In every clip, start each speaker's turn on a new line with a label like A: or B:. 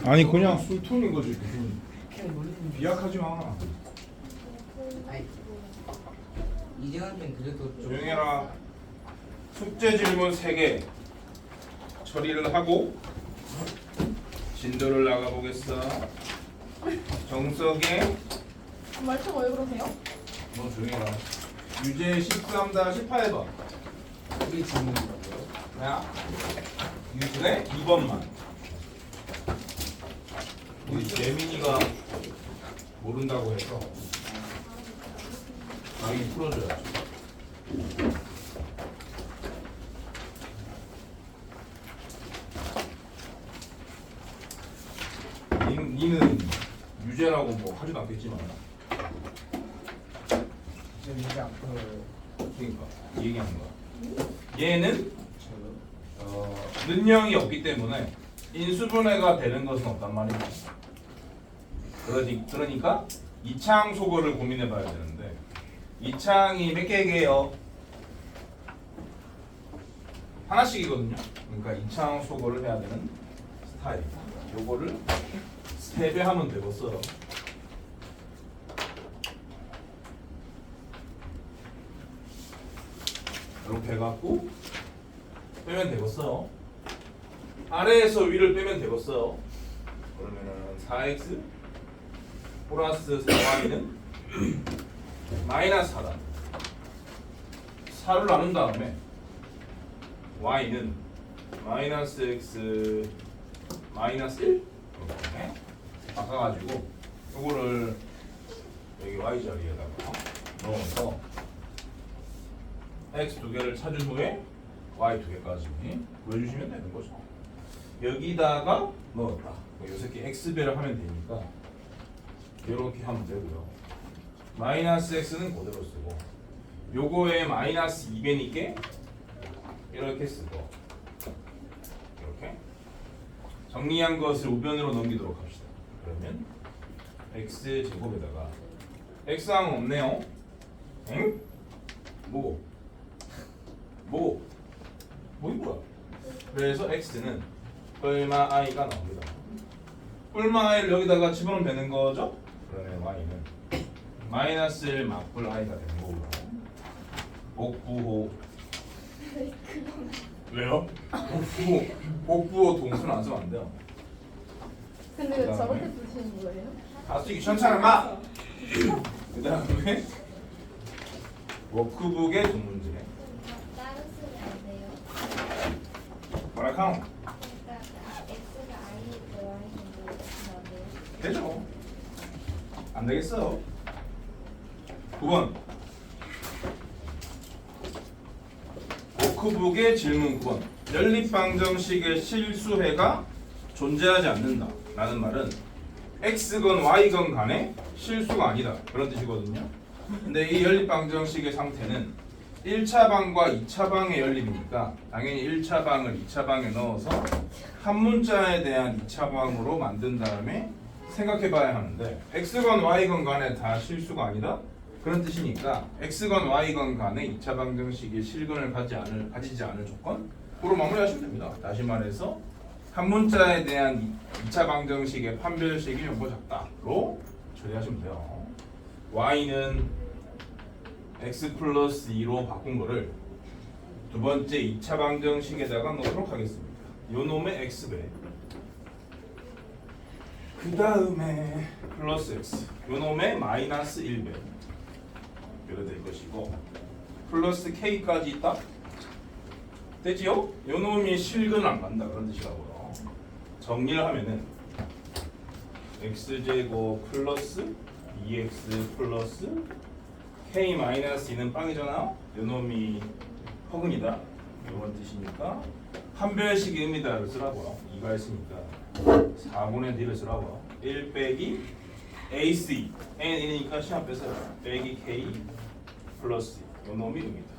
A: 아니 그냥 술통인 거지 무슨 비약하지 마.
B: 아니 이제한텐 그래도 좀
A: 조용해라. 숙제 질문 3개 처리를 하고 진도를 나가보겠어. 정석의
C: 말투가 왜 그러세요?
A: 너 조용해라. 유제 13-18번.
B: 우리 질문이라고요?
A: 야 유제 2번만. 우리 재민이가 모른다고 해서 자기 풀어줘야지. 니는 유죄라고 뭐 하지도 않겠지만
B: 저 이제 앞으로
A: 그러니까 이 얘기하는 거야. 얘는
B: 저요?
A: 능력이 없기 때문에 인수분해가 되는 것은 없단 말이야. 그러니까 이창 소거를 고민해 봐야 되는데 이창이 몇 개예요? 하나씩이거든요. 그러니까 이창 소거를 해야 되는 스타일. 요거를 3배 하면 되겠어. 이렇게 해갖고 빼면 되겠어. 아래에서 위를 빼면 되겠어. 그러면은 4x 플러스 4y는 마이너스 4다. 4를 나눈 다음에 y는 마이너스 x 마이너스 1 이렇게 바꿔가지고 이거를 여기 y 자리에다가 넣어서 x 2개를 찾은 후에 y 2개까지 구해주시면 되는 거죠. 여기다가 넣었다. 요 새끼 x배를 하면 되니까 이렇게 하면 되고요. 마이너스 x는 그대로 쓰고 요거에 마이너스 2배니까 이렇게 쓰고 이렇게 정리한 것을 우변으로 넘기도록 합시다. 그러면 x 제곱에다가 x항은 없네요. 엥? 뭐고? 뭐야? 그래서 x는 얼마 i가 나옵니다. 얼마 i를 여기다가 집어넣으면 되는 거죠? 그러면 y는 마이너스 1 막불 i가 되는 거고요. 복부호 왜요? 복부호 동수는 안 쓰면 안 돼요.
C: 근데 왜 저렇게 쓰시는 거예요?
A: 다 쓰기 귀찮잖아 마! 그 다음에 워크북의 두 문제.
D: 따로 쓰면 안 돼요.
A: 뭐라 카운?
D: 그러니까 x가 i에 들어와 있는데 쓰면 안 돼요.
A: 되죠. 안 되겠어. 9번. 워크북의 질문 9번. 연립방정식의 실수해가 존재하지 않는다 라는 말은 x건 y건 간에 실수가 아니다 그런 뜻이거든요. 근데 이 연립방정식의 상태는 1차 방과 2차 방의 연립이니까 당연히 1차 방을 2차 방에 넣어서 한 문자에 대한 2차 방으로 만든 다음에 생각해 봐야 하는데 x건 y건 간에 다 실수가 아니다? 그런 뜻이니까 x건 y건 간에 2차 방정식이 실근을 가지지 않을 조건으로 마무리하시면 됩니다. 다시 말해서 한 문자에 대한 2차 방정식의 판별식이 요거 작다로 처리하시면 돼요. y는 x 플러스 2로 바꾼 거를 두 번째 2차 방정식에다가 넣도록 하겠습니다. 요 놈의 x배 그 다음에 플러스 x 요 놈의 마이너스 1배 이렇게 될 것이고 플러스 k까지 있다? 되지요? 요 놈이 실근 안 간다 그런 뜻이라고요. 정리를 하면은 x제곱 플러스 2x 플러스 k 마이너스 2는 빵이잖아. 요 놈이 허근이다 이런 뜻이니까 판별식 의미다를 쓰라고요. 2가 있으니까 4분의 d를 쓰라고요. 1 빼기 ac n이니까 시험 뺐어요. 빼기 k 플러스 요 놈이 의미다.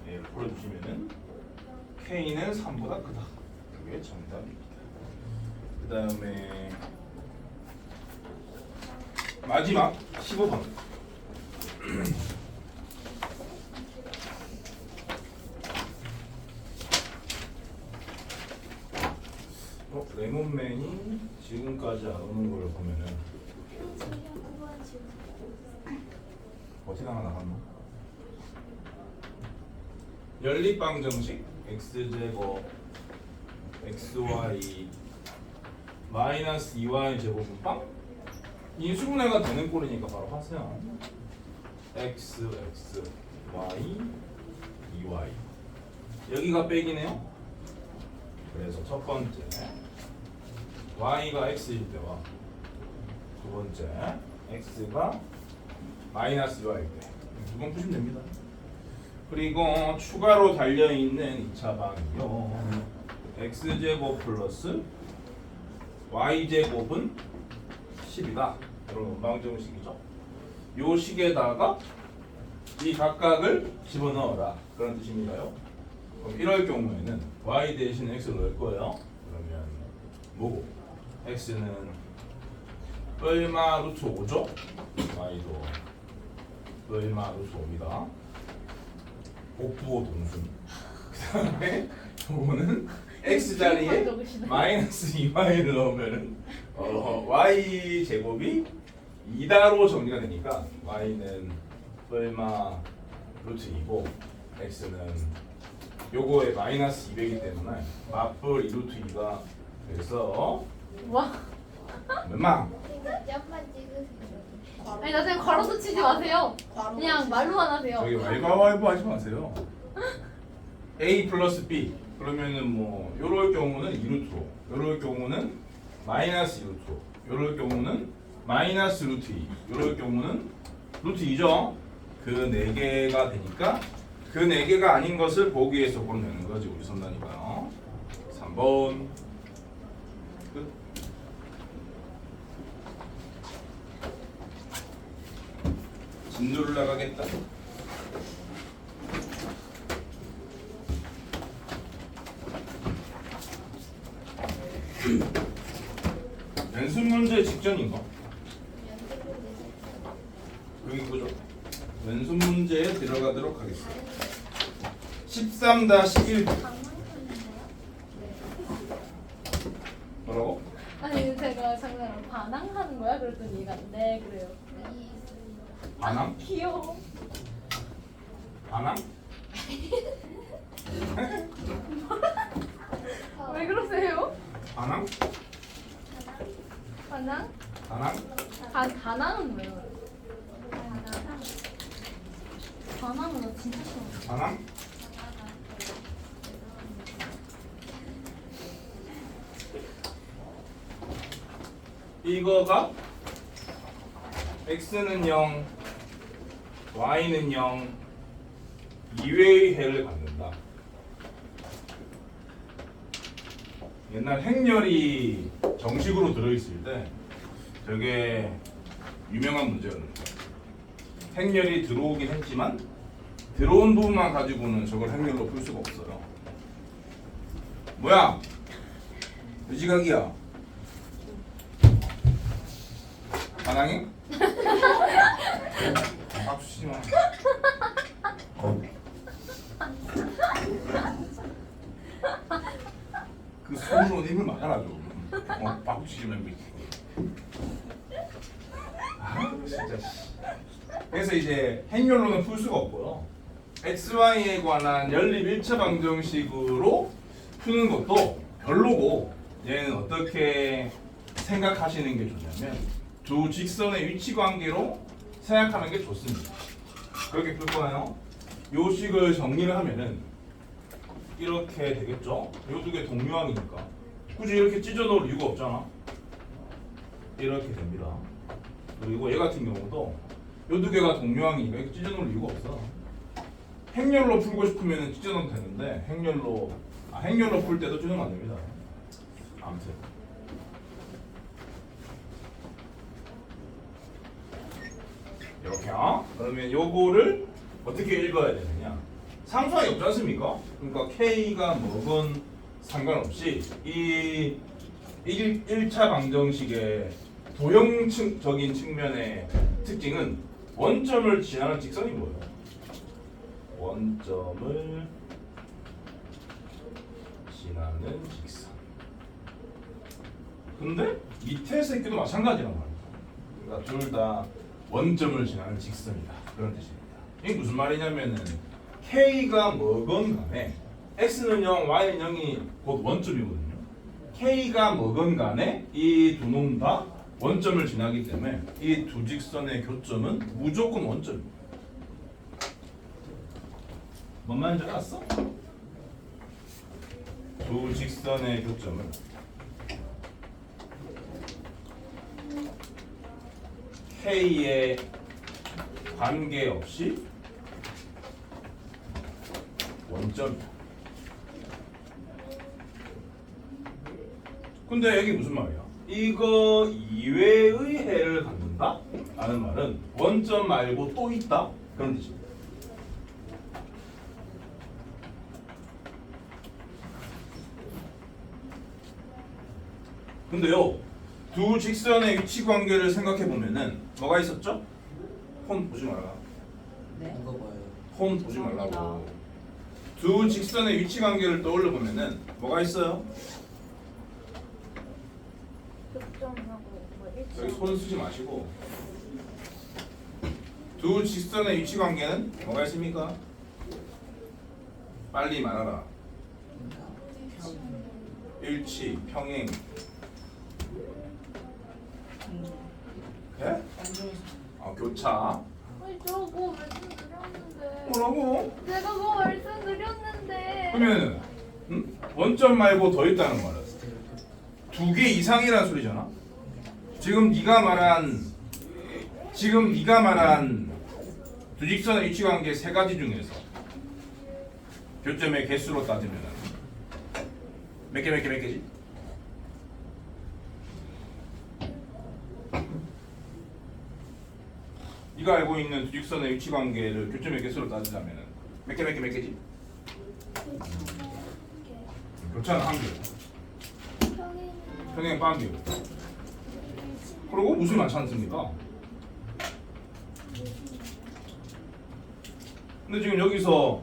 A: 얘를 풀어주시면은 k는 3보다 크다. 그게 정답입니다. 그 다음에 마지막 15번. 레몬맨이 지금까지 안 오는 걸 보면은 어떻게 하나 나갔나? 연립방정식 x제곱 xy 마이너스 2y 제곱은 빵? 인수분해가 되는 꼴이니까 바로 하세요. x x y 2y 여기가 빼기네요. 그래서 첫 번째 y가 x일 때와 두 번째 x가 마이너스 2y일 때 두 번 푸시면 됩니다. 그리고 추가로 달려있는 2차 방이요 x제곱 플러스 y제곱은 10이다. 여러분 방정식이죠. 요 식에다가 이 각각을 집어넣어라 그런 뜻입니다요. 그럼 이럴 경우에는 y 대신 x를 넣을 거예요. 그러면 뭐고? x는 얼마 루트 5죠? y도 얼마 루트 5입니다. 복부호 동순. 그 다음에 요거는 x 자리에 마이너스 2y를 넣으면은 y 제곱이 2다로 정리가 되니까 y는 얼마 루트 2고 x는 요거에 마이너스 200이기 때문에 맞불 2루트 2가 돼서
C: 와.
A: 얼마?
D: 점만 찍으세요.
C: 아니 나중에 괄호도 치지 마세요. 그냥 말로만 하세요.
A: 저기 말가와이보 하지 마세요. a 플러스 b 그러면은 뭐 요럴 경우는 2루트로 요럴 경우는 마이너스 2루트로 요럴 경우는 마이너스 루트 2 요럴 경우는 루트 2죠. 그 4개가 되니까 그 4개가 아닌 것을 보기 위해서 고르는 거지 우리 선단이가요. 3번 끝. 진도를 나가겠다. 연습 문제 직전인가? 여기 보죠. 연습 문제에 들어가도록 하겠습니다. 13-1 뭐라고?
C: 아니 제가 장난으로 반항하는 거야? 그랬더니 얘가 네 그래요.
A: 반항?
C: 귀여워.
A: 반항?
C: 왜 그러세요?
A: 반항?
C: 반항?
A: 반항?
C: 반항은 뭐예요? 반항은 나 진짜 싫어.
A: 반항? 이거가 x는 0, y는 0, 2회의 해를 갖는다. 옛날 행렬이 정식으로 들어있을 때 되게 유명한 문제였는데 행렬이 들어오긴 했지만 들어온 부분만 가지고는 저걸 행렬로 풀 수가 없어요. 뭐야? 유지각이야. 반항이? 박수 치지 마. 그 손으로 힘을 맞아라 좀. 박수 치지 말고. 아 진짜. 그래서 이제 행렬로는 풀 수가 없고요. XY에 관한 연립 1차 방정식으로 푸는 것도 별로고 얘는 어떻게 생각하시는 게 좋냐면 두 직선의 위치 관계로 생각하는 게 좋습니다. 그렇게 풀 거예요. 요 식을 정리를 하면은 이렇게 되겠죠? 요 두 개 동류항이니까 굳이 이렇게 찢어 놓을 이유가 없잖아. 이렇게 됩니다. 그리고 얘 같은 경우도 요 두 개가 동류항이니까 이렇게 찢어 놓을 이유가 없어. 행렬로 풀고 싶으면 찢어 놓으면 되는데 행렬로 풀 때도 찢어 놓으면 안 됩니다. 아무튼 이렇게요. 그러면 요거를 어떻게 읽어야 되느냐? 상수항이 없지 않습니까? 그러니까 K가 뭐건 상관없이 이 1차 방정식의 도형적인 측면의 특징은 원점을 지나는 직선인 거예요. 원점을 지나는 직선. 근데 밑에 새끼도 마찬가지란 말이야. 그러니까 둘 다 원점을 지나는 직선이다. 그런 뜻입니다. 이게 무슨 말이냐면은 K가 뭐건 간에 X는 0, Y는 0이 곧 원점이거든요. K가 뭐건 간에 이 두 놈 다 원점을 지나기 때문에 이 두 직선의 교점은 무조건 원점입니다. 뭔 말인지 알았어? 두 직선의 교점은 K에 관계없이 원점이야. 근데 여기 무슨 말이야? 이거 이외의 해를 갖는다? 라는 말은 원점 말고 또 있다? 그런 뜻입니다. 근데요, 두 직선의 위치 관계를 생각해 보면은 뭐가 있었죠? 폰 보지 말라.
B: 네? 이거 뭐예요?
A: 폰 보지 말라고. 두 직선의 위치 관계를 떠올려 보면은 뭐가 있어요?
C: 극점하고 뭐 일치.
A: 여기 손 쓰지 마시고 두 직선의 위치 관계는 뭐가 있습니까? 빨리 말하라. 일치, 평행. 예? 아, 교차.
C: 아니 저거 말씀드렸는데.
A: 뭐라고?
C: 제가 그거 말씀드렸는데.
A: 그러면 원점 말고 더 있다는 말은 두 개 이상이라는 소리잖아. 지금 네가 말한 두 직선의 위치 관계 세 가지 중에서 교점의 개수로 따지면 몇 개지? 네가 알고 있는 두 직선의 위치 관계를 교점의 개수로 따지자면 몇 개지? 교차는 한 개, 평행 반 개. 그리고 무수히 많지 않습니까? 근데 지금 여기서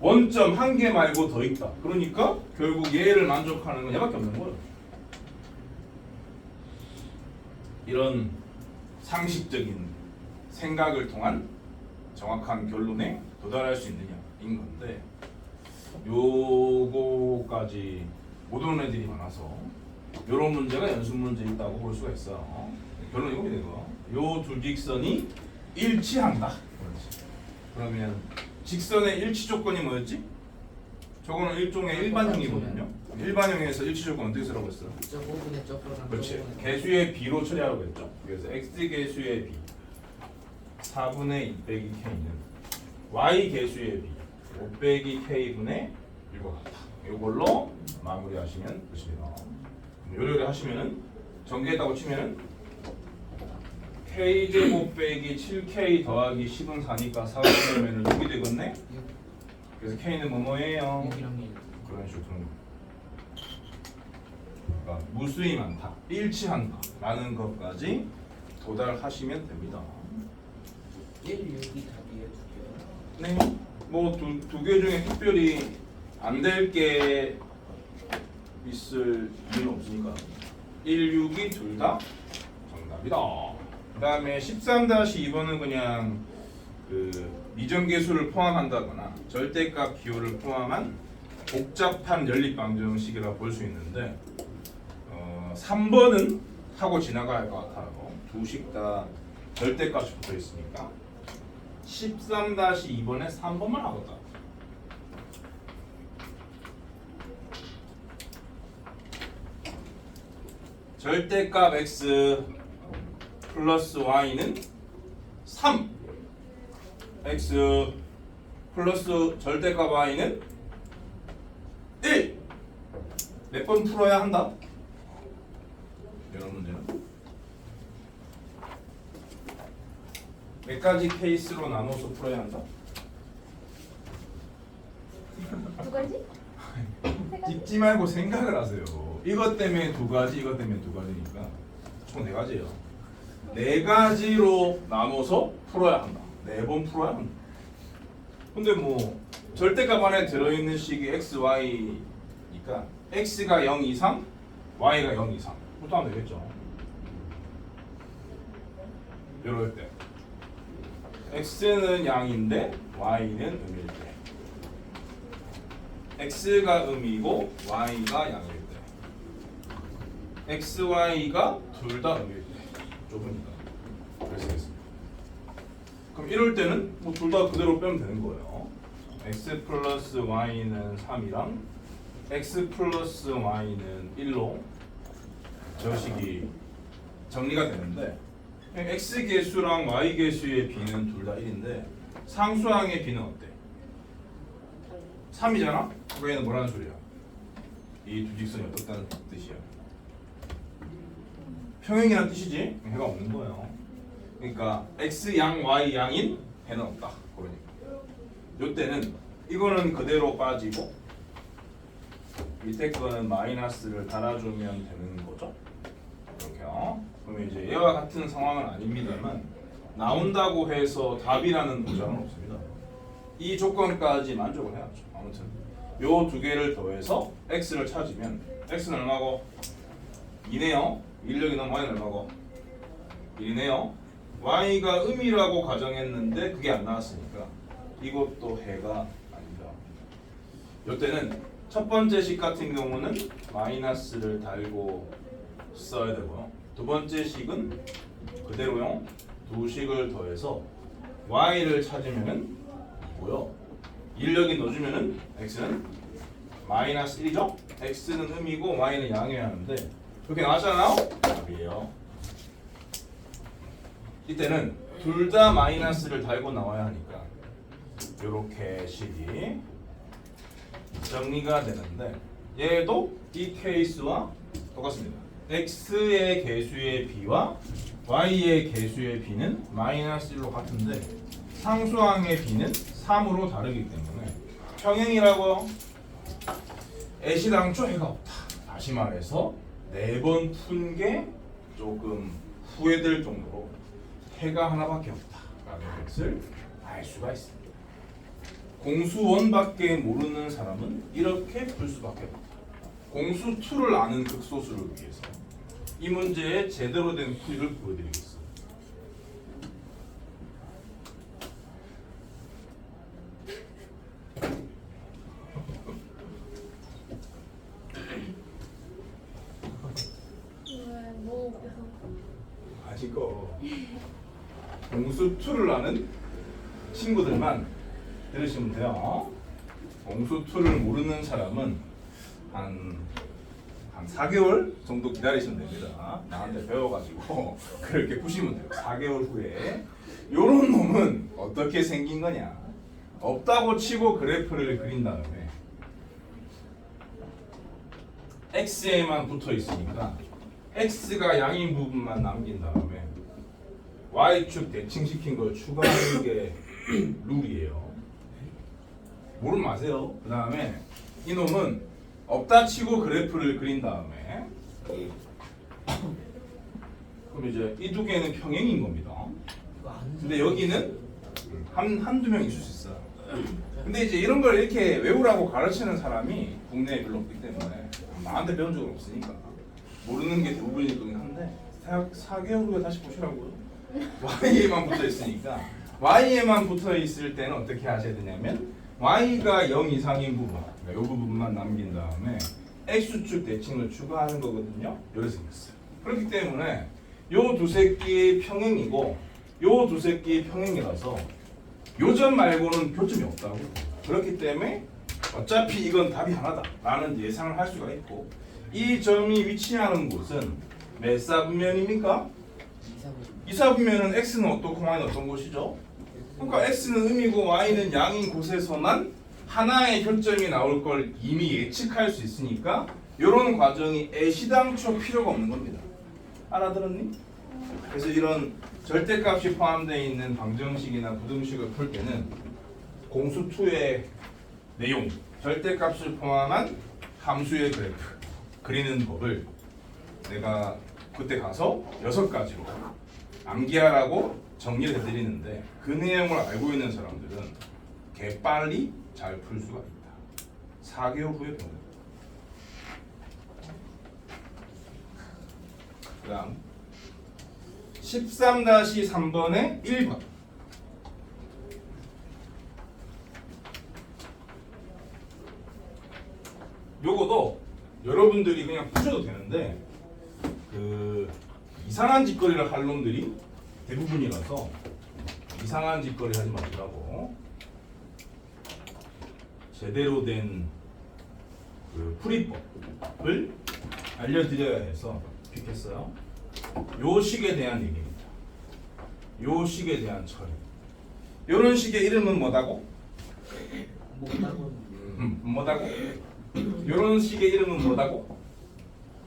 A: 원점 한 개 말고 더 있다. 그러니까 결국 얘를 만족하는 건 얘밖에 없는 거예요. 이런 상식적인 생각을 통한 정확한 결론에 도달할 수 있느냐인 건데 요거까지 못 오는 애들이 많아서 요런 문제가 연습 문제 있다고 볼 수가 있어요. 결론 이겁니다. 요 두 직선이 일치한다. 그렇지. 그러면 직선의 일치 조건이 뭐였지? 저거는 일종의 일반형이거든요. 일반형에서 일치 조건 어떻게 쓰라고 했어요?
B: 저 부분에 저거랑
A: 그렇지. 개수의 B로 처리하라고 했죠. 그래서 X 개수의 B 4분의 2 빼기 K는 Y 개수의 B 5 빼기 K분의 1과 같다. 이걸로 마무리하시면 되십니다. 요리를 하시면은 전개했다고 치면은 K제곱 빼기 7K 더하기 10은 4니까 4가 되면 6이 되겠네? 그래서 K는 뭐뭐예요?
B: 6이랑 1
A: 그런 식으로 두는 거예요. 그러니까 무수히 많다, 일치한다 라는 것까지 도달하시면 됩니다.
B: 1, 6이 답이에요? 두 개요?
A: 네, 뭐 두 개 중에 특별히 안 될 게 있을 이유는 없으니까 1, 6이 둘 다 정답이다. 그 다음에 13-2번은 그냥 그 미정계수를 포함한다거나 절대값 기호를 포함한 복잡한 연립방정식이라 볼 수 있는데 3번은 하고 지나갈 것 같아요. 두 식 다 절대값이 붙어 있으니까 13-2번에 3번만 하겠다. 절대값 x 플러스 y는 3 x 플러스 절대값 y는 1 몇 번 풀어야 한다? 이런 문제는 몇 가지 케이스로 나눠서 풀어야 한다?
C: 두 가지? 세 가지?
A: 찝지 말고 생각을 하세요. 이것 때문에 두 가지, 이것 때문에 두 가지니까 총 네 가지예요. 네 가지로 나눠서 풀어야 한다. 네 번 풀어야 한다. 근데 뭐 절대값 안에 들어있는 식이 x, y니까 x가 0 이상, y가 0 이상 부터하면 되겠죠. 이럴 때 x는 양인데 y는 음일 때, x가 음이고 y가 양일 때, x, y가 둘 다 음일 때, 좁으니까 그래서 되겠습니다. 그럼 이럴 때는 뭐 둘 다 그대로 빼면 되는 거예요. x 플러스 y는 3이랑 x 플러스 y는 1로 저식이 정리가 되는데, x 계수랑 y 계수의 b는 둘 다 1인데 상수항의 b는 어때? 3이잖아? 그거 얘는 뭐라는 소리야? 이 두 직선이 어떻다는 뜻이야? 평행이라는 뜻이지? 해가 없는 거예요. 그러니까 x 양 y 양인 해는 없다. 그러니까 요때는 이거는 그대로 빠지고 밑에 거는 마이너스를 달아주면 되는 거죠. 이렇게요. 그러면 이제 얘와 같은 상황은 아닙니다만 나온다고 해서 답이라는 보장은 없습니다. 이 조건까지 만족을 해야죠. 아무튼 요 두 개를 더해서 x를 찾으면 x는 얼마고? 2네요. 1력이 넘어 y는 얼마고? 1이네요. y가 음이라고 가정했는데 그게 안 나왔으니까 이것도 해가 아니다. 요때는 첫 번째 식 같은 경우는 마이너스를 달고 써야 되고요. 두 번째 식은 그대로요. 두 식을 더해서 y를 찾으면은 뭐요? 1력이 넣어주면은 x는 마이너스 1이죠? x는 음이고 y는 양이어야 하는데 그렇게 나왔잖아요? 답이에요. 이때는 둘 다 마이너스를 달고 나와야 하니까 이렇게 식이 정리가 되는데 얘도 이 케이스와 똑같습니다. x의 개수의 b와 y의 개수의 b는 마이너스 1로 같은데 상수항의 b는 3으로 다르기 때문에 평행이라고 애시당초 해가 없다. 다시 말해서 4번 푼 게 조금 후회될 정도로 해가 하나밖에 없다라는 것을 알 수가 있습니다. 공수1밖에 모르는 사람은 이렇게 풀 수밖에 없다. 공수2를 아는 극소수를 위해서 이 문제의 제대로 된 풀이를 보여드리겠습니다.
C: 뭐 웃겨서.
A: 이거 공수2를 아는 친구들만 들으시면 돼요. 공수2를 모르는 사람은 한 4개월 정도 기다리시면 됩니다. 나한테 배워가지고 그렇게 푸시면 돼요. 4개월 후에 요런 놈은 어떻게 생긴 거냐? 없다고 치고 그래프를 그린 다음에 x에만 붙어 있으니까 x가 양인 부분만 남긴 다음에 y축 대칭시킨 걸 추가하는 게 룰이에요. 모르면 마세요. 그 다음에 이놈은 없다 치고 그래프를 그린 다음에 그럼 이제 이 두 개는 평행인 겁니다. 근데 여기는 한두 명 있을 수 있어요. 근데 이제 이런 걸 이렇게 외우라고 가르치는 사람이 국내에 별로 없기 때문에 나한테 배운 적은 없으니까 모르는 게 대부분일 거긴 한데 4개월 후에 다시 보시라고요. y에만 붙어 있으니까 y에만 붙어 있을 때는 어떻게 하셔야 되냐면 y가 0 이상인 부분, 그러니까 이 부분만 남긴 다음에 x축 대칭을 추가하는 거거든요. 이렇게 생겼어요. 그렇기 때문에 요 두 새끼의 평행이고 요 두 새끼의 평행이라서 요 점 말고는 교점이 없다고. 그렇기 때문에 어차피 이건 답이 하나다 라는 예상을 할 수가 있고, 이 점이 위치하는 곳은 몇 사분면입니까? 이사분면은 x는 어떻고 y는 어떤 곳이죠? 그러니까 x는 음이고 y는 양인 곳에서만 하나의 교점이 나올 걸 이미 예측할 수 있으니까 이런 과정이 애시당초 필요가 없는 겁니다. 알아들었니? 그래서 이런 절대값이 포함되어 있는 방정식이나 부등식을 풀 때는 공수2의 내용, 절대값을 포함한 함수의 그래프 그리는 법을 내가 그때 가서 6가지로 암기하라고 정리를 해드리는데 그 내용을 알고 있는 사람들은 개빨리 잘 풀 수가 있다. 4개월 후에 배웁니다. 다음 13-3번의 1번. 요거도 여러분들이 그냥 푸셔도 되는데 그 이상한 짓거리를 할 놈들이 대부분이라서 이상한 짓거리 하지 마시라고 제대로 된 그 풀이법을 알려드려야 해서 픽했어요. 요 식에 대한 얘기입니다. 요 식에 대한 처리. 요런 식의 이름은 뭐다고? 뭐다고? 요런 식의 이름은 뭐다고?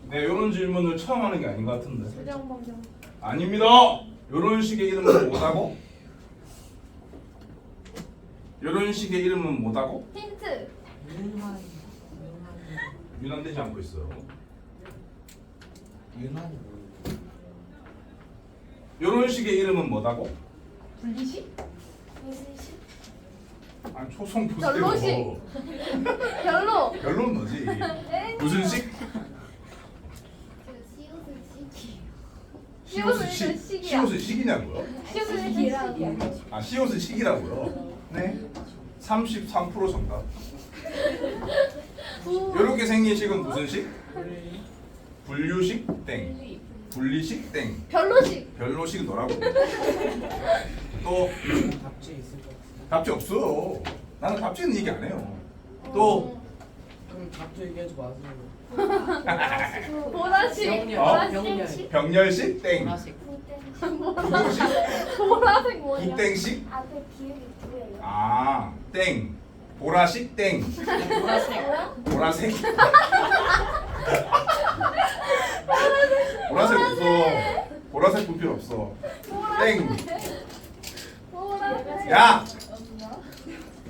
A: 네, 요런 질문을 처음 하는 게 아닌 것 같은데.
C: 수정방정.
A: 아닙니다. 요런 식의 이름은 뭐다고? 요런 식의 이름은 뭐다고?
C: 힌트.
A: 유난되지 않고 있어요.
B: 유난히
A: 요런 식의 이름은 뭐다고?
C: 분리식?
D: 무슨 식?
A: 아니 초성
C: 별로식.
A: 보세요.
C: 별로.
A: 별로는 뭐지? 무슨 식?
D: 그 시옷은 식이.
C: 시옷은
A: 식?
C: 식이야.
A: 시옷은 식이냐고요?
C: 시옷은
D: 식이라고.
A: 아 시옷은 식이라고요? 네. 33% 정답. 이렇게 생긴 식은 무슨 식? 분류식 땡. 분리식 땡.
C: 별로식.
A: 별로식 너라고. 또
B: 답지 있을 것 같아.
A: 답지 없어. 나는 답지는 얘기 안 해요. 또
B: 그럼 답지 얘기하지 마세요.
C: 보라식.
B: 병렬.
C: 보라식.
A: 병렬식 땡.
B: 보라색.
A: 구구식
C: 보라색 뭐냐?
A: 국땡식
D: 앞에 비율이 두예요.
A: 아 땡. 보라식 땡.
B: 보라색.
A: 보라색. 보라색 없어. 보라색 볼 필요 없어. 땡.
C: 보라색.
A: 야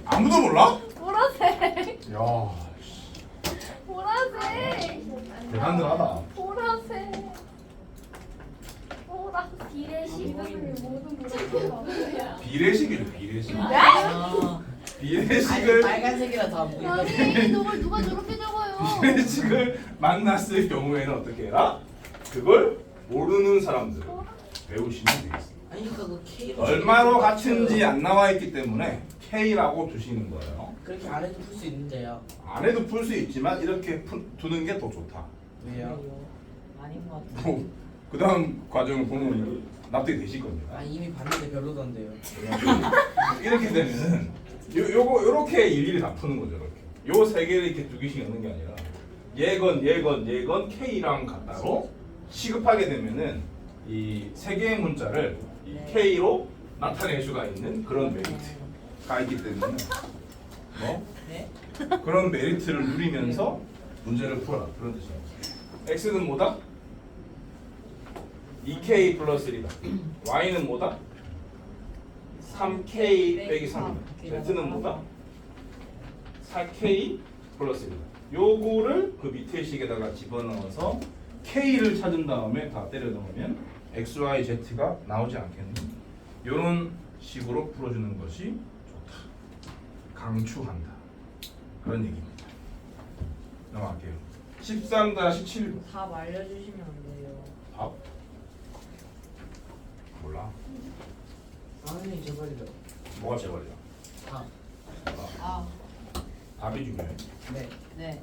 A: 아무도 몰라?
C: 보라색.
A: 야
C: 보라색.
A: 대단하다.
C: 보라색. 보라색.
D: 비례식.
C: 모든 보라색.
A: 비례식이래 비례식.
B: 아,
A: 비례식을
B: 빨간색이라 다 보이네.
C: 아니 이걸 누가 저렇게 적어요?
A: 비례식을 만났을 경우에는 어떻게 해라? 그걸 모르는 사람들 배우시면 되겠습니다.
B: 아니 그러니까 그 K로
A: 얼마로 같은지 안 나와 있기 때문에 K라고 두시는 거예요.
B: 그렇게 안 해도 풀 수 있는데요.
A: 안 해도 풀 수 있지만 이렇게 두는 게 더 좋다.
B: 왜요?
E: 아닌 것 같아.
A: 뭐, 그 다음 과정을 보면 납득이 되실 겁니다.
B: 아 이미 봤는데 별로던데요.
A: 이렇게 되면은 요렇게 일일이 다 푸는 거죠. 이렇게 요 세 개를 이렇게 두 개씩 넣는 게 아니라 얘건 K랑 같다로 시급하게 되면은 이 세 개의 문자를 이 K로 나타낼 수가 있는 그런 메리트가 있기 때문에 뭐
B: 네?
A: 그런 메리트를 누리면서 문제를 풀어라 그런 뜻이에요. X는 뭐다? 2K 플러스 1이다. Y는 뭐다? 3K 빼기 3이다. Z는 뭐다? 4K 플러스 1이다. 요거를 그 밑에 식에다가 집어넣어서 K를 찾은 다음에 다 때려 넣으면 X, Y, Z가 나오지 않겠니? 요런 식으로 풀어주는 것이 좋다. 강추한다. 그런 얘기입니다. 넘어갈게요. 13-7번.
E: 답 알려주시면 안 돼요.
A: 밥? 몰라.
B: 아니 제발이다.
A: 뭐가 제발이야?
B: 다.
E: 아,
A: 답이 중요해.
B: 네.
E: 네.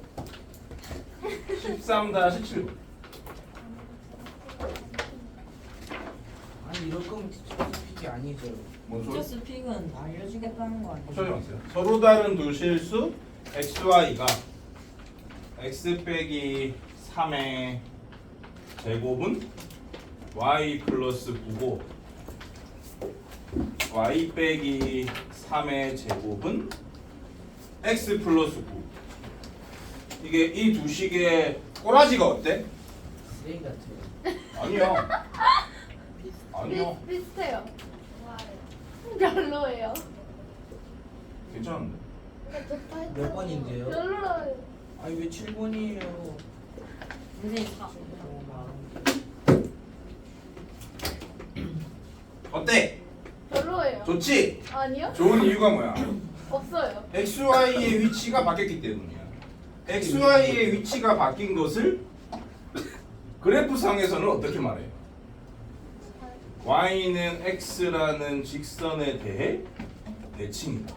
A: 13-7번.
B: 아니 이럴 거면 PT 아니죠.
A: 뭔 소리?
E: 티처스 픽은 알려주겠다는 거 아니에요?
A: 쳐지 마세요. 서로 다른 두 실수 xy가 x 빼기 3의 제곱은 y 플러스 9고 y 빼기 3의 제곱은 x 플러스 9. 이게 이 두 식의 꼬라지가 어때?
B: 쓰레기 같아요.
A: 아니야. 아니요.
C: 비슷해요.
D: 좋아요.
C: 별로예요.
A: 괜찮은데.
D: 좋다 했잖아요.
B: 몇 번인데요?
C: 별로예요.
B: 아니 왜 7번이에요?
E: 선생님 다.
A: 어때?
C: 별로예요.
A: 좋지?
C: 아니요?
A: 좋은 이유가 뭐야?
C: 없어요.
A: XY의 위치가 바뀌었기 때문이야. XY의 위치가 바뀐 것을 그래프상에서는 어떻게 말해요? y는 x라는 직선에 대해 대칭이다.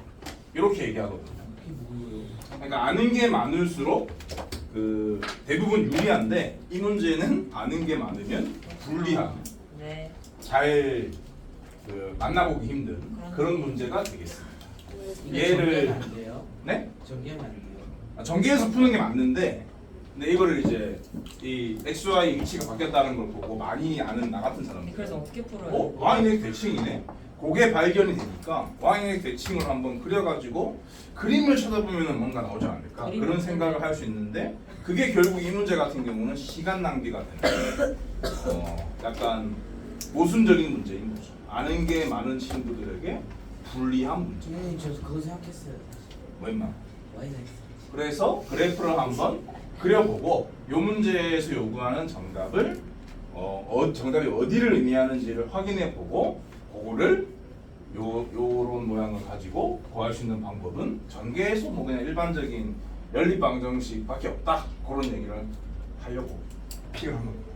A: 이렇게 얘기하거든요.
B: 그게 뭐예요?
A: 그러니까 아는 게 많을수록 그 대부분 유리한데 이 문제는 아는 게 많으면 불리한
E: 네.
A: 잘 만나보기 힘든 그런 문제가 되겠습니다.
B: 이거
A: 얘를-
B: 정리하면 안 돼요?
A: 네?
B: 정리하면 안 돼요?
A: 전개해서 푸는 게 맞는데 근데 이거를 이제 이 xy 위치가 바뀌었다는 걸 보고 많이 아는 나 같은 사람들
E: 그래서 어떻게 풀어요?
A: y는 대칭이네. 그게 발견이 되니까 y는 대칭을 한번 그려가지고 그림을 쳐다보면 뭔가 나오지 않을까
E: 그림을
A: 그런 생각을 할 수 있는데 그게 결국 이 문제 같은 경우는 시간 낭비가 되는 약간 모순적인 문제인 거죠. 아는 게 많은 친구들에게 불리한 문제.
B: 선생님 저 그거 생각했어요.
A: 뭐 임마.
B: Y는
A: 그래서 그래프를 한번 그려보고 이 문제에서 요구하는 정답을 정답이 어디를 의미하는지를 확인해보고 그거를 요런 모양을 가지고 구할 수 있는 방법은 전개에서 뭐 그냥 일반적인 연립방정식밖에 없다 그런 얘기를 하려고 픽을 한 겁니다.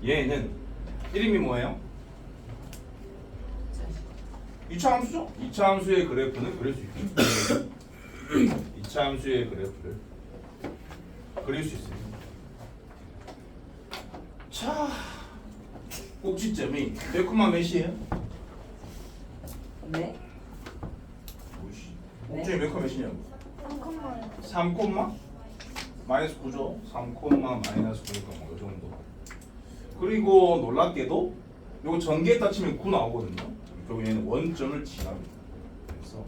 A: 얘는 이름이 뭐예요? 2차 함수죠? 2차 함수의 그래프는 그릴 수 있죠. 2차 함수의 그래프를 그릴 수 있습니다. 자, 꼭지점이 몇 콤마 몇이에요?
E: 네.
A: 오이씨.
E: 네.
A: 꼭지점이 몇 콤마 몇이냐고?
C: 3콤마요.
A: 3 콤마 마이너스 9죠. 3 콤마 마이너스 9니까 뭐이 정도. 그리고 놀랍게도 요거 전개에다 치면 9 나오거든요. 결국 얘는 원점을 지납니다. 그래서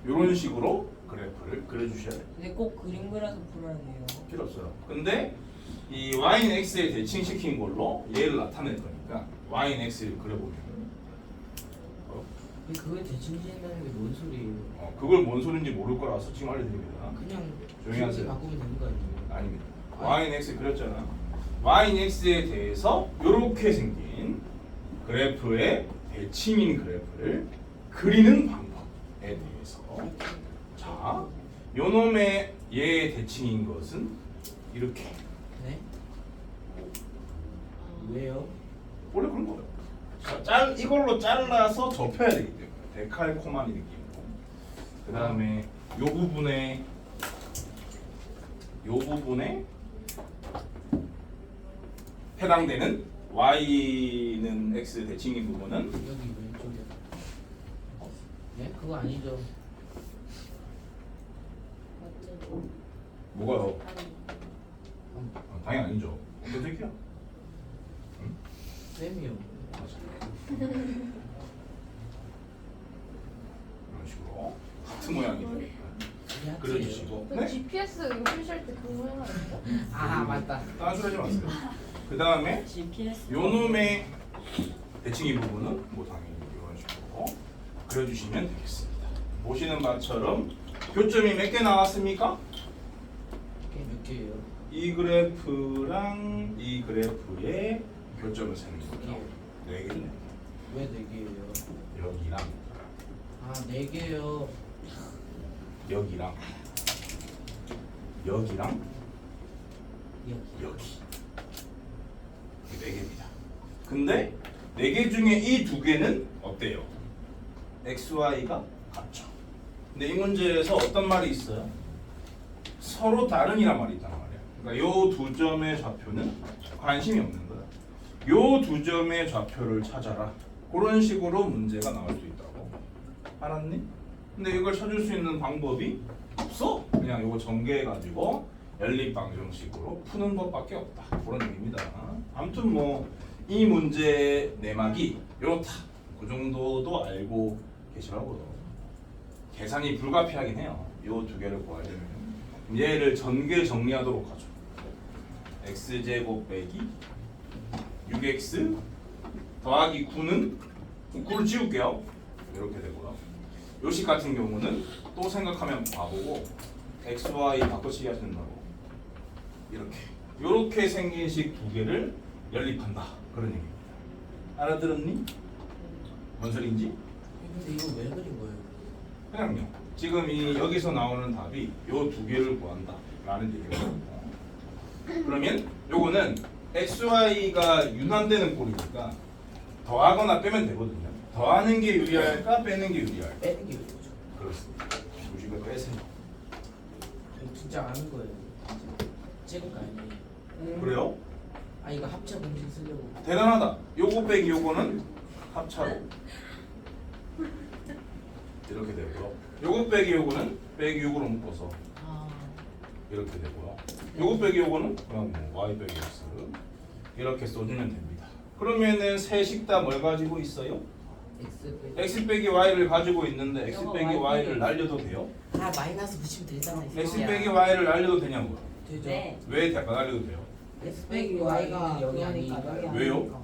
A: 이런 식으로 그래프를 그려주셔야 돼요.
E: 근데 꼭 그림 그려서 풀어야 돼요.
A: 필요 없어요. 근데 이 y는 x에 대칭시킨 걸로 얘를 나타낼 거니까 y는 x를 그려보면
B: 근데 그걸 대칭시킨다는 게 뭔 소리예요?
A: 그걸 뭔 소린지 모를 거라서 지금 알려드립니다.
B: 그냥
A: 조용히 하세요.
B: 길게 바꾸면 되는 거 아니에요?
A: 아닙니다. y는 x 그렸잖아. y는 x에 대해서 이렇게 생긴 그래프의 대칭인 그래프를 그리는 방법에 대해서 자, 요놈의 얘의 대칭인 것은 이렇게
B: 네? 왜요?
A: 원래 그런 거예요. 자, 이걸로 잘라서 접혀야 되기 때문에 데칼코마니 느낌으로. 그 다음에 요 부분에 해당되는 y는 x 대칭인 부분은
B: 여기 왼쪽에. 네? 그거 아니죠?
A: 뭐가요? 당연히 아니죠. 어떤 새끼야?
B: 쌤이요.
A: 이런 식으로 같은 모양이 그려주시고.
C: 그
A: 네?
C: GPS 이거 표시할 때 그 모양 아닌가?
B: 아 맞다.
A: 딴소리하지 마세요. 그 다음에
E: GPS.
A: 요놈의 대칭인 부분은 뭐 당연히 이런 식으로 그려주시면 되겠습니다. 보시는 바처럼 교점이 몇 개 나왔습니까?
B: 이게 몇 개예요?
A: 이 그래프랑 이 그래프의 교점을 세는 거죠. 네 개네.
B: 왜 4개예요?
A: 여기랑
B: 아 4개요.
A: 여기랑 여기랑
B: 여기.
A: 여기 네 개입니다. 근데 네 개 중에 이 두 개는 어때요? x, y가 같죠. 근데 이 문제에서 어떤 말이 있어요? 서로 다른이란 말이 있단 말이야. 그러니까 요 두 점의 좌표는 관심이 없는 거야. 요 두 점의 좌표를 찾아라. 그런 식으로 문제가 나올 수 있다고. 알았니? 근데 이걸 찾을 수 있는 방법이 없어. 그냥 이거 전개해가지고 연립방정식으로 푸는 것밖에 없다. 그런 얘기입니다. 아무튼 뭐 이 문제 내막이 이렇다. 그 정도도 알고 계시라고요. 계산이 불가피하긴 해요. 이 두 개를 구하려면 얘를 전개 정리하도록 하죠. x제곱 빼기 6x 더하기 9는 9를 지울게요. 이렇게 되고요. 요식 같은 경우는 또 생각하면 바보고 x, y 바꿔치기 하신다고 이렇게 생긴 식 두 개를 연립한다. 그런 얘기입니다. 알아들었니? 뭔 소리인지?
B: 근데 이거 왜 그린 거예요?
A: 그냥요. 지금 이 여기서 나오는 답이 요 두 개를 구한다 라는 얘기거든요. 그러면 요거는 xy가 윤환되는 꼴이니까 더하거나 빼면 되거든요. 더하는 게 유리할까 빼는 게 유리할까?
B: 빼는 게 이거죠.
A: 그렇습니다. 우리가 빼세요.
B: 이거 진짜 아는 거예요. 찍은 거 아니에요.
A: 그래요?
B: 아 이거 합체 공식 쓰려고.
A: 대단하다. 요거 빼기 요거는 합차로 이렇게 되고요. 요거 빼기 요거는 빼기 6으로 묶어서
B: 아
A: 이렇게 되고요. 요거 빼기 요거는 그냥 뭐 y 빼기 x 이렇게 써주면 됩니다. 그러면은 셋씩 다 뭘 가지고 있어요?
B: X 빼기.
A: x 빼기 y를 가지고 있는데 x
E: 이거
A: 빼기
E: y
A: y를
E: 빼기.
A: 날려도 돼요?
B: 아 마이너스 붙이면 되잖아요.
A: x 빼기 y를 날려도 되냐고요?
B: 되죠.
E: 네.
A: 왜 날려도 돼요?
B: X 빼기 Y가 영이
E: 그러니까
B: 아니니까요.
E: 여기
A: 왜요?
E: 아니니까.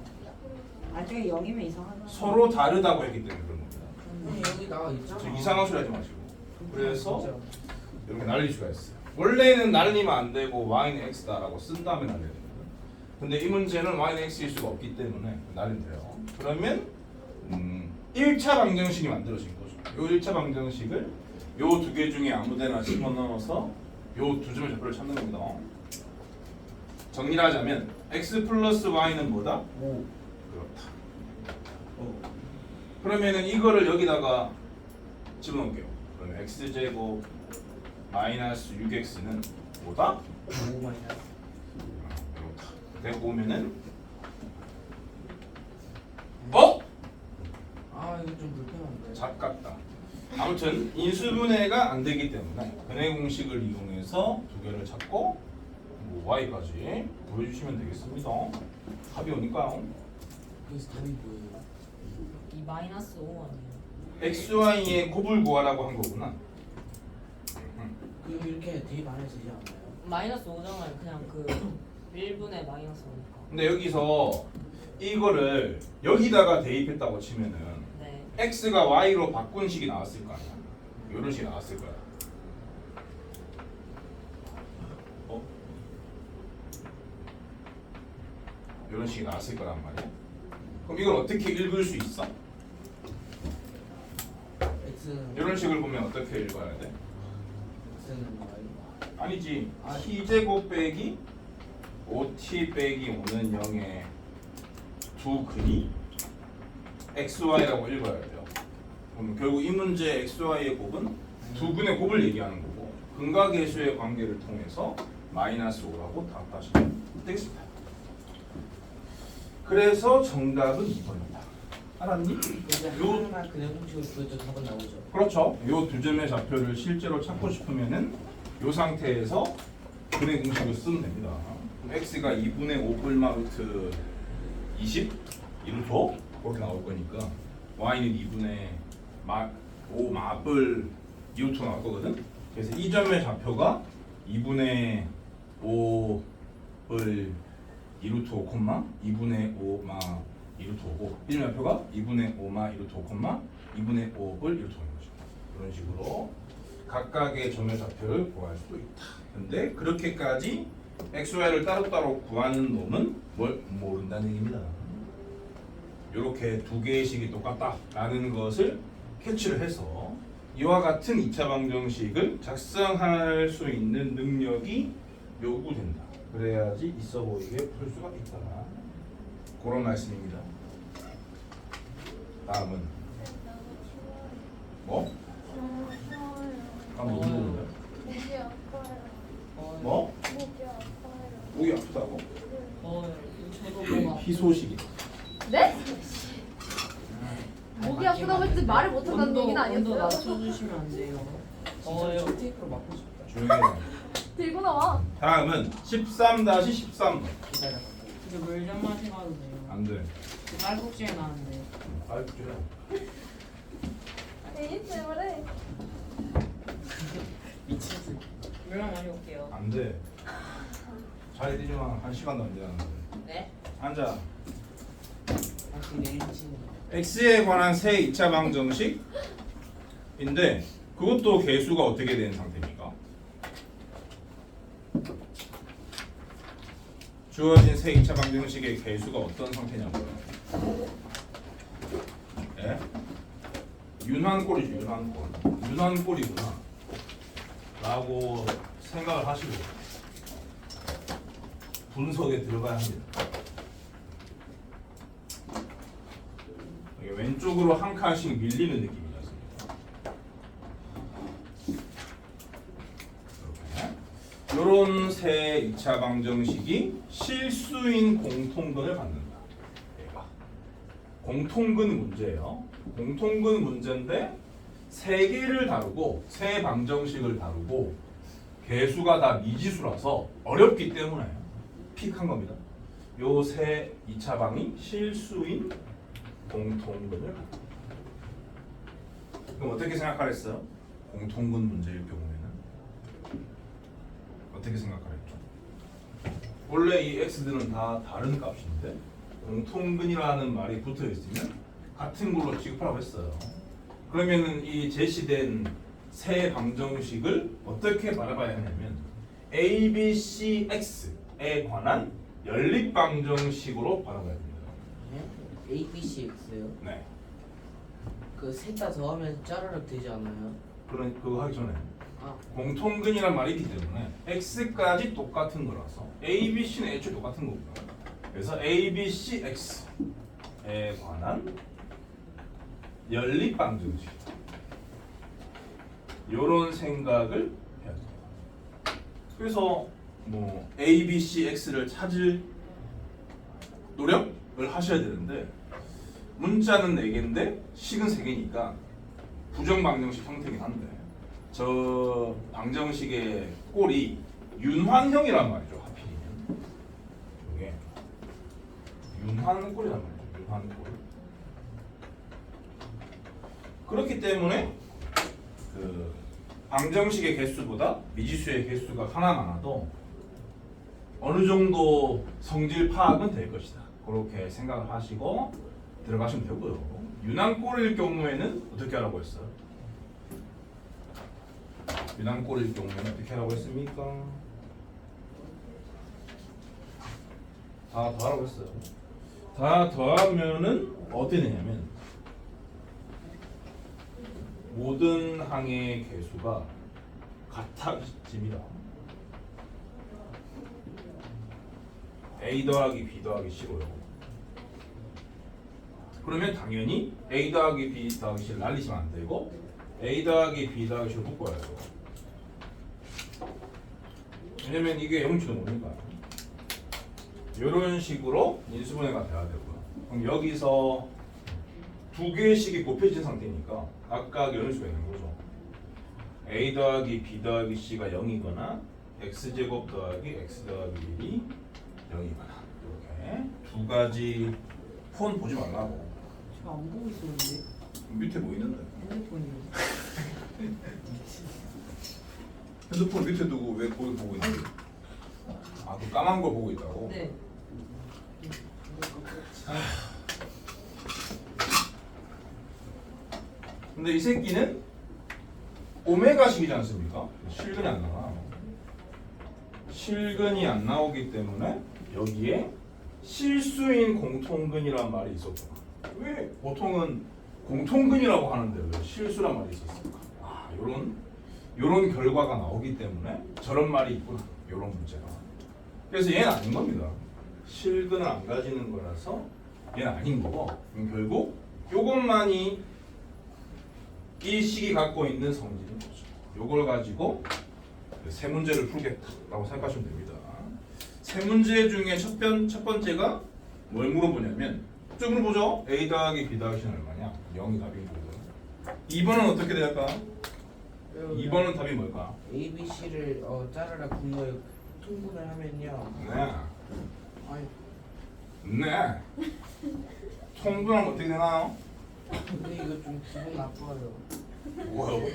E: 나중에 0이면 이상하다.
A: 서로 다르다고 했기 때문에 그런 겁니다.
B: 아니 여기 나와 있잖아.
A: 저 이상한 소리 하지 마시고. 그래서
B: 진짜.
A: 이렇게 날릴 수가 있어요. 원래는 날리면 안 되고 y는 x다라고 쓴 다음에 날려야 됩니다. 근데 이 문제는 y는 x일 수가 없기 때문에 날리면 돼요. 그러면 1차 방정식이 만들어진 거죠. 요 1차 방정식을 요 두 개 중에 아무데나 집어넣어서 요 두 점의 좌표를 찾는 겁니다. 정리를 하자면 x 플러스 y는 뭐다?
B: 오.
A: 그렇다. 그러면은 이거를 여기다가 집어넣을게요. 그러면 x제곱 마이너스 6x는 뭐다?
B: 5 마이너스.
A: 이렇다. 되고 오면은 어?
B: 아 이거 좀 불편한데.
A: 작같다. 아무튼 인수분해가 안 되기 때문에 근해 공식을 이용해서 두 개를 찾고 뭐 y까지 보여주시면 되겠습니다. 답이 오니까요.
B: 그래서 답이 뭐예요?
E: 이 마이너스 5 아니에요?
A: xy의 곱을 구하라고 한 거구나.
B: 그럼 이렇게 대입 안 해도 되지 않나요?
E: 마이너스 5잖아요. 그냥 그 1분의 마이너스 5니까.
A: 근데 여기서 이거를 여기다가 대입했다고 치면은
E: 네.
A: x가 y로 바꾼 식이 나왔을 거 아니야. 이런 식이 나왔을 거야. 어? 이런 식이 나왔을 거란 말이야. 그럼 이걸 어떻게 읽을 수 있어?
B: X는
A: 이런 식을 보면 어떻게 읽어야 돼?
B: X는 Y.
A: 아니지. t제곱 빼기 5t 빼기 5는 0의 두 근이 xy라고 읽어야 돼요. 그럼 결국 이 문제 xy의 곱은 두 근의 곱을 얘기하는 거고 근과 계수의 관계를 통해서 마이너스 5라고 답하시면 되겠습니다. 그래서 정답은 2번입니다. 알았니?
B: 이제
A: 요-
B: 하나 그냥 공식을 구해도 답은 나오죠.
A: 그렇죠. 요 두 점의 좌표를 실제로 찾고 싶으면은 요 상태에서 근의 공식을 쓰면 됩니다. 그럼 x가 2분의 5불마 루트 20 이루토 그렇게 나올 거니까 y는 2분의 5 마블 이루토 나올 거거든. 그래서 이 점의 좌표가 2분의 5을 이루토 콤마 2분의 5마 이루토고 이 점의 좌표가 2분의 5마 이루토 콤마 2분의 5을 이루토인 거죠. 이런 식으로 각각의 점의 좌표를 구할 수도 있다. 근데 그렇게까지 xy를 따로따로 구하는 놈은 뭘 모른다는 얘기입니다. 이렇게 두 개의 식이 똑같다라는 것을 캐치를 해서 이와 같은 2차 방정식을 작성할 수 있는 능력이 요구된다. 그래야지 있어 보이게 풀 수가 있다. 그런 말씀입니다. 다음은 뭐?
C: 너무 쉬워요.
A: 한번 물어보자.
C: 목이 아파요.
A: 뭐?
C: 목이 아파요.
A: 목이 아프다고?
E: 저도 뭐가
C: 네?
A: 희소식이.
C: 목이 아프다고 했지 말을 못한다는 얘기는
E: 온도
C: 아니었어요.
E: 낮춰주시면 안 돼요.
B: 진짜 테이프로 맞고 싶다.
A: 조용히 해.
C: 들고 나와.
A: 다음은 13-13번.
B: 기다려.
E: 이제 물좀 마시가도 돼요.
A: 안 돼.
E: 쌀국수에 나는데.
A: 아이 그래.
C: 에이 제발해.
B: 미친 새끼.
E: 물만 마셔볼게요.
A: 안 돼. 잘 되지만 1시간도 안 되는데.
E: 네?
A: 앉아.
B: 아 그게 1친.
A: x에 관한 새 2차 방정식인데 그것도 개수가 어떻게 되는 상태입니까? 주어진 새 2차 방정식의 개수가 어떤 상태냐고요? 예? 윤환꼴이죠. 윤환꼴. 윤환꼴이구나 라고 생각을 하시고 분석에 들어가야 합니다. 이게 왼쪽으로 한 칸씩 밀리는 느낌이었습니다. 이런 세 2차 방정식이 실수인 공통근을 갖는다. 얘가 공통근 문제예요. 공통근 문제인데 세 개를 다루고 세 방정식을 다루고 개수가 다 미지수라서 어렵기 때문에 픽한 겁니다. 요 세 2차 방이 실수인 공통근을 갖는다. 그럼 어떻게 생각하랬어요? 공통근 문제일 경우에는 어떻게 생각하랬죠? 원래 이 x들은 다 다른 값인데 공통근이라는 말이 붙어 있으면 같은 걸로 취급하라고 했어요. 그러면은 이 제시된 세 방정식을 어떻게 바라봐야 하냐면 a, b, c, x에 관한 연립 방정식으로 바라봐야 됩니다.
B: A, B, C, X요?
A: 네.
B: 그 셋 다 더하면 짜르륵 되지 않아요?
A: 그거 하기 전에
B: 아,
A: 공통근이란 말이 있기 때문에 x까지 똑같은 거라서 a, b, c는 애초에 똑같은 거고요. 그래서 a, b, c, x에 관한 연립 방정식 요런 생각을 해야 됩니다. 그래서 뭐 a, b, c, x를 찾을 노력을 하셔야 되는데 문자는 4개인데 식은 3개니까 부정 방정식 형태긴 한데 저 방정식의 꼴이 윤환형이란 말이죠. 하필이면 이게 윤환 꼴이란 말이죠. 윤환 꼴. 그렇기 때문에 그 방정식의 개수보다 미지수의 개수가 하나 많아도 어느 정도 성질 파악은 될 것이다. 그렇게 생각을 하시고 들어가시면 되고요. 윤환꼴일 경우에는 어떻게 하라고 했어요? 윤환꼴일 경우에는 어떻게 하라고 했습니까? 다 더하라고 했어요. 다 더하면은 어떻게 되냐면 모든 항의 개수가 같아집니다. a 더하기 b 더하기 c로요. 그러면 당연히 a 더하기 b 더하기 c를 날리시면 안 되고 a 더하기 b 더하기 c를 묶어야 돼요. 왜냐면 이게 0치도 모르니까 이런 식으로 인수분해가 돼야 되고요. 그럼 여기서 두 개씩이 곱해진 상태니까 각각 연수가 있는 거죠. a 더하기 b 더하기 c가 0이거나 x제곱 더하기 x 더하기 1이 0이거나 이렇게 두 가지 폰 보지 말라고.
B: 지금 안 보고 있었는데
A: 밑에 뭐 있는데?
B: 핸드폰이요.
A: 핸드폰 밑에 두고 왜 거기 보고 있는데? 아, 그 까만 걸 보고 있다고?
E: 네.
A: 근데 이 새끼는 오메가식이지 않습니까? 실근이 안 나와. 실근이 안 나오기 때문에 여기에 실수인 공통근이란 말이 있었구나. 왜 보통은 공통근이라고 하는데 왜 실수란 말이 있었을까? 아, 요런 결과가 나오기 때문에 저런 말이 있구나. 요런 문제가. 그래서 얘는 아닌 겁니다. 실근을 안 가지는 거라서 얘는 아닌 거고 결국 요것만이 이 식이 갖고 있는 성질인 거죠. 요걸 가지고 세 문제를 풀겠다라고 생각하시면 됩니다. 세 문제 중에 첫 번째가 뭘 물어보냐면 쭉 물어보죠. a 더하기 b 더하기 c는 얼마냐? 0이 답인 거고요. 2번은 어떻게 될까? 2번은 답이 뭘까?
B: A, B, C를 짜르륵 분모에 통분을 하면요.
A: 네.
B: 아니
A: 네. 통분하면 어떻게 되나요?
B: 근데 이거 좀 기분 나빠요.
A: 뭐요?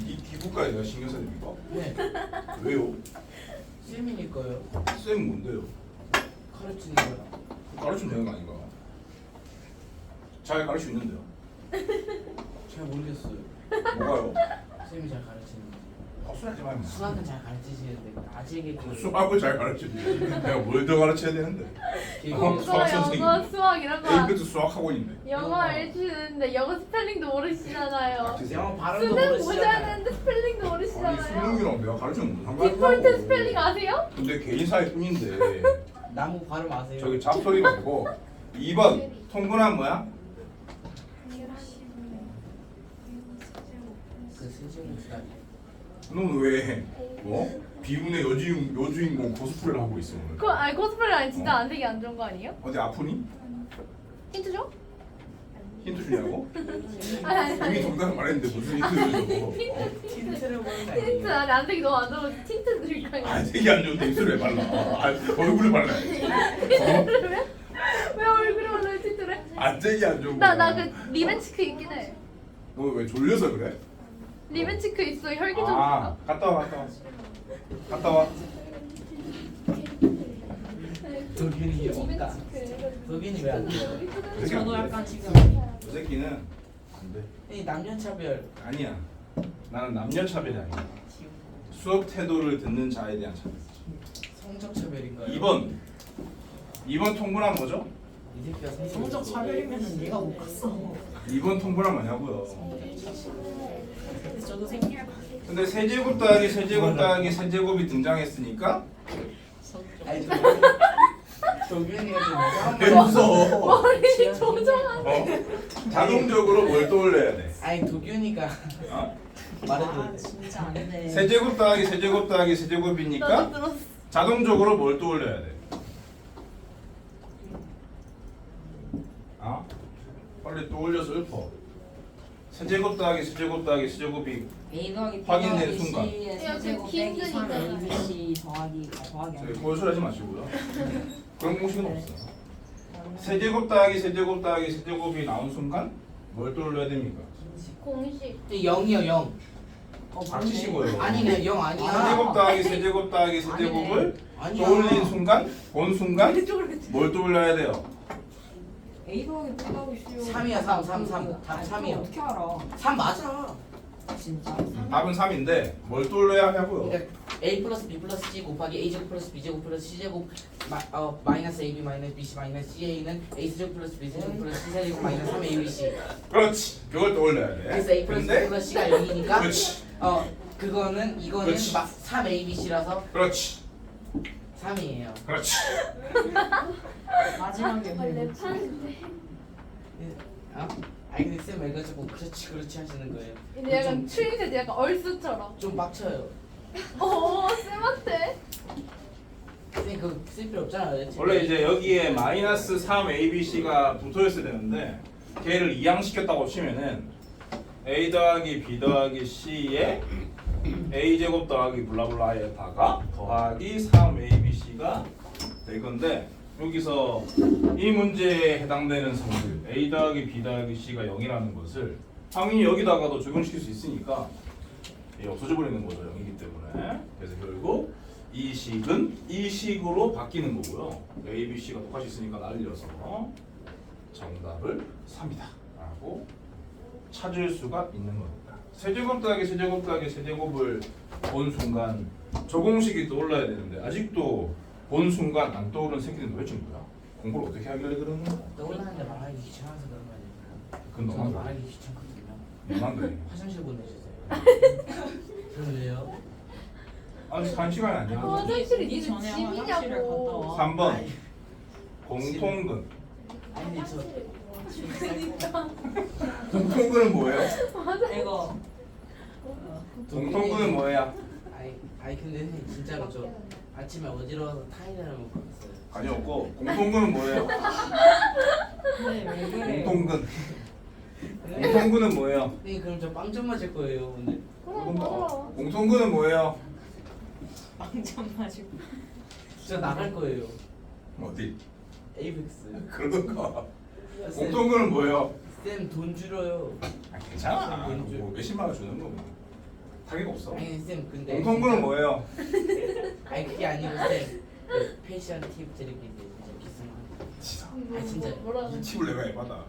A: 이 기부까지 내가 신경 써야 됩니까?
B: 네.
A: 왜요?
B: 쌤이니까요.
A: 쌤 뭔데요?
B: 가르치는 거라.
A: 가르치면 되는 거 아닌가? 잘 가르치고 있는데요.
B: 잘 모르겠어요.
A: 뭐가요?
B: 쌤이 잘 가르치는 거.
A: 헛소리하지 마. 임마.
B: 수학은 잘 가르치시는데 아직의 그
A: 수학을 잘 가르치지. 내가 뭘 더 가르쳐야 되는데?
B: 그
A: 수학
C: 영어,
A: 선생님.
C: 영어, 수학 이런 거
A: A부터 수학 학원인데.
C: 영어 알려주시는데 영어 스펠링도 모르시잖아요.
B: 영어 발음도
C: 수능 보셔야
B: 모르시잖아요.
C: 되는데 스펠링도
A: 아니
C: 모르시잖아요.
A: 수능이랑 내가 가르치는 건 상관없다고.
C: 디폴트 스펠링 아세요?
A: 근데 개인사일 뿐인데
B: 나무 발음 아세요?
A: 저기 잡소리 말고 2번 통분한 뭐야?
B: 그 세제곱 수다리.
A: 너는 왜 뭐? 비운의 여주인공 코스프레를 하고 있어 오늘.
C: 아니 코스프레 아니 진짜 안색이 안 좋은 거 아니에요?
A: 어디 아프니?
C: 힌트 줘?
A: 힌트 주냐고?
C: 아니
A: 이미 정답을 말했는데 무슨 힌트를 줘?
B: 힌트를 보는 거
C: 힌트
B: 아니에요?
C: 아니 안색이 너무 안 좋아서 틴트 드릴까요?
A: 아 색이 안 좋은데 입술에 발라. 아, 얼굴에 발라야지. 어?
C: 왜 얼굴에 올려 틴트를?
A: 안색이 안 좋은 거야.
C: 나그 리벤치크 있긴 해.
A: 너 왜 졸려서 그래?
C: 리벤치크 있어 혈기 좀
A: 아
C: 있어.
A: 갔다 와. 갔다 와.
B: 도균이 없다.
C: 리벤치크.
B: 도균이 왜 안 돼?
A: 그 새끼
E: 저도
A: 안 돼.
E: 약간 지금
A: 그 새끼는 안 돼.
B: 이 남녀차별.
A: 아니야. 나는 남녀 차별이 아니야. 수업 태도를 듣는 자에 대한 차별.
B: 성적 차별인가요?
A: 2번 통분한 뭐죠?
B: 이 새끼가
E: 성적 차별이면은 얘가 못 갔어.
A: 2번 통분한 뭐냐고요?
E: 저도 생략.
A: 근데 세제곱 더하기 세제곱 더하기 세제곱이 등장했으니까
B: 아니 도균이가 좀 이상한
A: 왜
B: 말.
A: 무서워?
C: 머리 조정하네.
A: 어? 자동적으로 뭘 떠올려야 돼?
B: 아니 도균이가
A: 어?
B: 말해도
E: 아
B: 돼.
E: 진짜 안 돼.
A: 세제곱 더하기 세제곱 더하기 세제곱이니까
C: 나도 들었어.
A: 자동적으로 뭘 떠올려야 돼? 어? 빨리 떠올려서 읊어. 세제곱 더하기 세제곱 더하기 세제곱이
E: A 더하기 B
A: 확인된
E: 더하기
A: 순간.
E: C의
C: 야, 그
E: 세제곱 빼기 3
C: 기인전이잖아요.
E: ABC 더하기 더하기
A: 저기
E: 아니야.
A: 꼴소리 하지 마시고요. 그런 공식은 없어요. 세제곱 더하기 세제곱 더하기 세제곱이 나온 순간 뭘 떠올려야 됩니까?
C: 공식.
B: 0이요 0.
A: 닥치시고요.
B: 아니네 0 아니야.
A: 세제곱 더하기 세제곱 더하기 세제곱을
B: 아니야.
A: 떠올린 순간, 본 순간 뭘 떠올려야 돼요?
E: A 더하기 B 더하기 C
B: 3이야 3 답 3이요.
E: 어떻게 알아?
B: 3 맞아.
E: 진짜.
A: 답은 3인데 뭘 떠올려야 하냐고요?
B: 그러니까 A 플러스 B 플러스 C 곱하기 A 제곱 플러스 B 제곱 플러스 C 제곱 마이너스 AB 마이너스 BC 마이너스 CA는 A 제곱 플러스 B 제곱 플러스 C 제곱 마이너스 3ABC.
A: 그렇지. 그걸 떠올려야 돼.
B: 그래서 A 플러스 B
A: 근데
B: 플러스 C가 0이니까
A: 그렇지.
B: 그거는 이거는
A: 그렇지.
B: 막 3ABC라서
A: 그렇지.
B: 3이에요.
A: 그렇지.
E: 마지막에
C: 아
E: 뭐
C: 랩하는데.
B: 아니 근데 쌤 해가지고 그렇지 하시는 거예요.
C: 근데 약간 추임새 약간 얼쑤처럼.
B: 좀 빡쳐요.
C: 쌤한테.
B: 쌤 그거 쓸 필요 없잖아요.
A: 원래 이제 여기에 마이너스 3ABC가 붙어있어야 되는데 걔를 이항시켰다고 치면은 A 더하기 B 더하기 C에 A제곱 더하기 블라블라에다가 더하기 3ABC가 될 건데 여기서 이 문제에 해당되는 성질 A 더하기 B 더하기 C가 0이라는 것을 당연히 여기다가도 적용시킬 수 있으니까 없어져 버리는 거죠. 0이기 때문에. 그래서 결국 이 식은 이 식으로 바뀌는 거고요. A, B, C가 똑같이 있으니까 날려서 정답을 3이다 라고 찾을 수가 있는 겁니다. 세제곱 더하기 세제곱 더하기 세제곱을 본 순간 저 공식이 떠올라야 되는데 아직도 본 순간 안 떠오르는 새끼들은 왜 친구야? 공부를 어떻게 하길래 그러는 거야?
B: 떠올랐는데 말하기 귀찮아서 그런 거 아니에요?
A: 그건
B: 저는
A: 너만 그래.
B: 말하기 귀찮거든요.
A: 너만 그래.
B: 화장실 보내주세요. 저는 왜요?
A: 아직 한 시간이 안 지났어.
C: 화장실이
E: 니
C: 니네
E: 전에 화장실을 갔다
C: 집이냐고.
E: 와.
A: 3번 공통근.
B: 아니 근데 저
C: 그러니까.
A: 공통근은 뭐예요?
E: 이거
A: 공통근은 뭐예요?
B: 아니 근데 선생님 진짜로 저 아침에 어지러워서 타이레놀 먹고 왔어요.
A: 아니 없고 공통근은 뭐예요?
E: 왜 그래?
A: 공통근. 공통근은 뭐예요?
B: 선생님 그럼 저 빵 좀 맞을 거예요 오늘.
A: 공통근은 뭐예요?
E: 빵점 마시고.
B: 저 나갈 거예요.
A: 어디?
B: 에이벡스.
A: 그러던가. 공통근은 뭐예요?
B: 쌤돈 줄어요.
A: 아, 괜찮아. 뭐 몇십만 원 주는 거 뭐. 타격 없어.
B: 아니 쌤 근데
A: 공통근은 뭐예요?
B: 아니 그게 아니고 쌤 그 패션 팁 드리기인데 진짜 비싼 거.
A: 진짜.
B: 아 진짜
C: 뭐라고?
A: 이 팁을 내가 해봐다.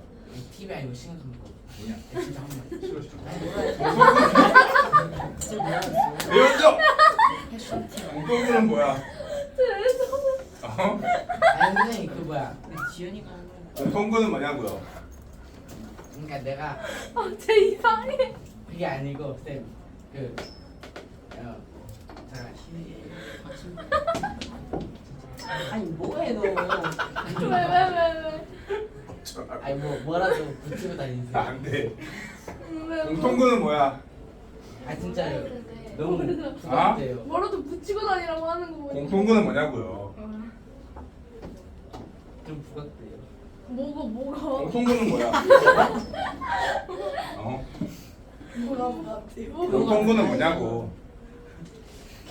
B: 팁이 아니고 심각한 거.
A: 아니야.
B: 진짜 한 번.
A: 싫어 싫어.
B: 진짜 미안했어.
A: 배웠죠? 공통구는 뭐야? 어?
B: 아니 선생님 그 뭐야?
E: 지연이가 한 거야.
A: 공통구는 뭐냐고요?
B: 그러니까 내가
C: 쟤 이상해.
B: 그게 아니고 쌤 그 잠깐
E: 아니 뭐해 너?
C: 왜?
B: 아니 뭐라도 붙이고 다니세요.
A: 안돼.
C: 왜?
A: 공통구는 뭐야?
B: 아 진짜요.
C: 모르는데.
B: 너무
C: 모르는데.
B: 부담돼요.
C: 뭐라도 붙이고 다니라고 하는 거 보니까.
A: 공통구는 뭐냐고요?
B: 좀 부각돼요.
C: 뭐가
A: 공통구는 뭐야? 어?
C: 뭐가
A: 공통구는 뭐냐고?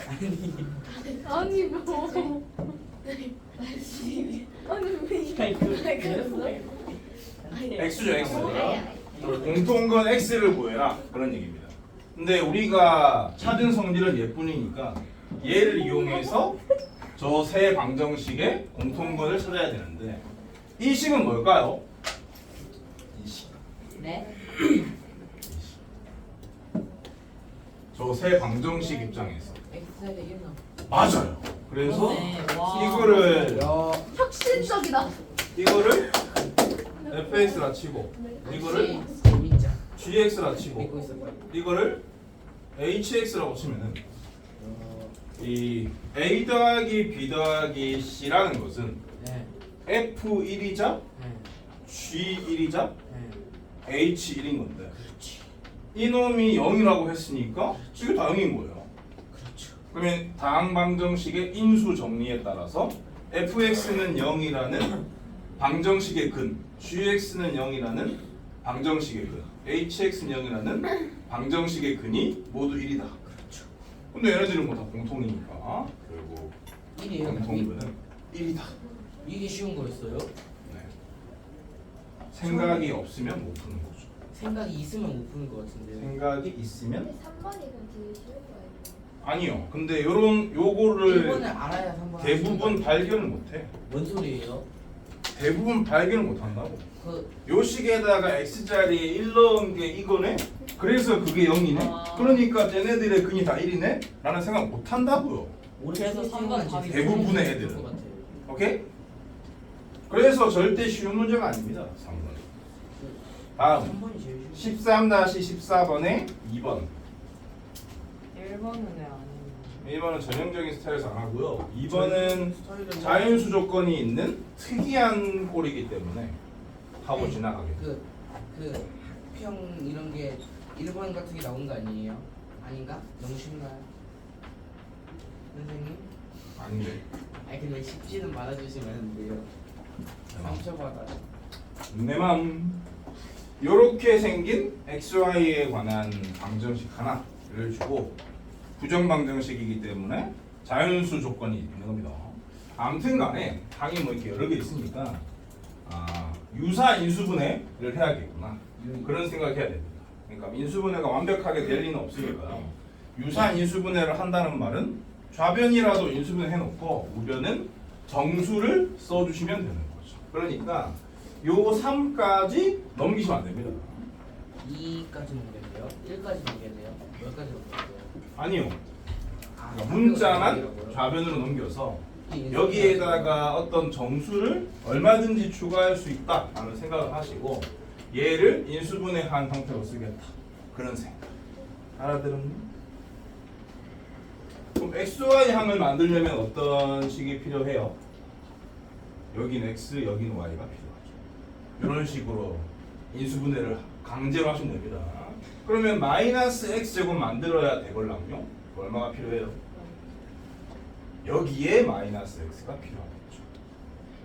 C: 아니 뭐 아니 왜 그랬어?
A: X죠 X. 공통근 X를 구해라 그런 얘기입니다. 근데 우리가 찾은 성질은 얘뿐이니까 얘를 이용해서 저 세 방정식의 공통근을 찾아야 되는데 이 식은 뭘까요? 이 식.
E: 네?
A: 저 세 방정식 입장에서
B: 엑스해야 되겠나?
A: 맞아요. 그래서
E: 네, 와.
A: 이거를
C: 혁신적이다.
A: fx라 치고 이거를
B: 재밌자.
A: gx라
B: 믿고
A: 치고
B: 있었다.
A: 이거를 hx라고 치면은 이 a 더하기 b 더하기 c라는 것은
B: 네.
A: f1이자
B: 네.
A: g1이자
B: 네.
A: h1인 건데
B: 그렇지.
A: 이놈이 0이라고 했으니까 이게 다 0인 거예요.
B: 그렇죠.
A: 그러면 다항 방정식의 인수 정리에 따라서 fx는 0이라는 방정식의 근, gx는 0이라는 방정식의 근, hx는 0이라는 방정식의 근이 모두 1이다.
B: 그렇죠.
A: 근데 얘네들은 뭐 다 공통이니까 결국
B: 1이에요.
A: 공통근은 1이다.
B: 이게 쉬운 거였어요?
A: 네. 생각이 없으면 못 푸는 거죠.
B: 생각이 있으면 못 푸는 거 같은데.
A: 생각이 있으면
D: 3번이 그럼 제일 쉬운 거예요.
A: 아니요. 근데 요거를
B: 1번을 알아야 3번.
A: 대부분 발견을 못해.
B: 뭔 소리예요?
A: 대부분 발견을 못한다고.
B: 그
A: 요 식에다가 x자리에 1 넣은 게 이거네? 그래서 그게 0이네?
E: 아.
A: 그러니까 쟤네들의 근이 다 1이네? 라는 생각 못한다고요.
B: 그래서
E: 그래서
B: 3번은
E: 답이
A: 대부분의 애들은. 오케이? 그래서 절대 쉬운 문제가 아닙니다. 3번. 다음
B: 3번이 제일 쉬운
A: 13-14번에 2번.
E: 1번은 왜 안 했냐?
A: 1번은 전형적인 스타일에서 안 하고요. 2번은
B: 스타일은
A: 자연수 조건이 있는 특이한 꼴이기 때문에 하고 지나가게.
B: 그 합평 이런 게 1번 같은 게 나온 거 아니에요? 아닌가? 너무 쉽나요? 선생님?
A: 아닌데.
B: 아니 근데 쉽지는 말아주시면 안 돼요. 상처받아.
A: 내 맘. 요렇게 생긴 XY에 관한 방정식 하나를 주고 부정 방정식이기 때문에 자연수 조건이 있는 겁니다. 아무튼 간에 당이 뭐 이렇게 여러 개 있으니까 유사 인수분해를 해야겠구나. 그런 생각을 해야 됩니다. 그러니까 인수분해가 완벽하게 될 리는 없으니까 유사 인수분해를 한다는 말은 좌변이라도 인수분해 해놓고 우변은 정수를 써주시면 되는 거죠. 그러니까 요 3까지 넘기시면 안 됩니다.
B: 2까지 넘겨야 돼요? 1까지 넘겨야 돼요? 몇까지 넘겨야 돼요?
A: 아니요.
B: 아,
A: 그러니까 문자만
B: 넘기라고요?
A: 좌변으로 넘겨서
B: 이게
A: 여기에다가 어떤 정수를 얼마든지 추가할 수 있다라는 생각을 하시고 얘를 인수분해한 형태로 쓰겠다. 그런 생각. 알아들었니? 그럼 XY 항을 만들려면 어떤 식이 필요해요? 여긴 X, 여긴 Y가 필요하죠. 이런 식으로 인수분해를 강제로 하시면 됩니다. 그러면 마이너스 X제곱 만들어야 되걸랑요? 얼마가 필요해요? 여기에 마이너스 X가 필요하겠죠.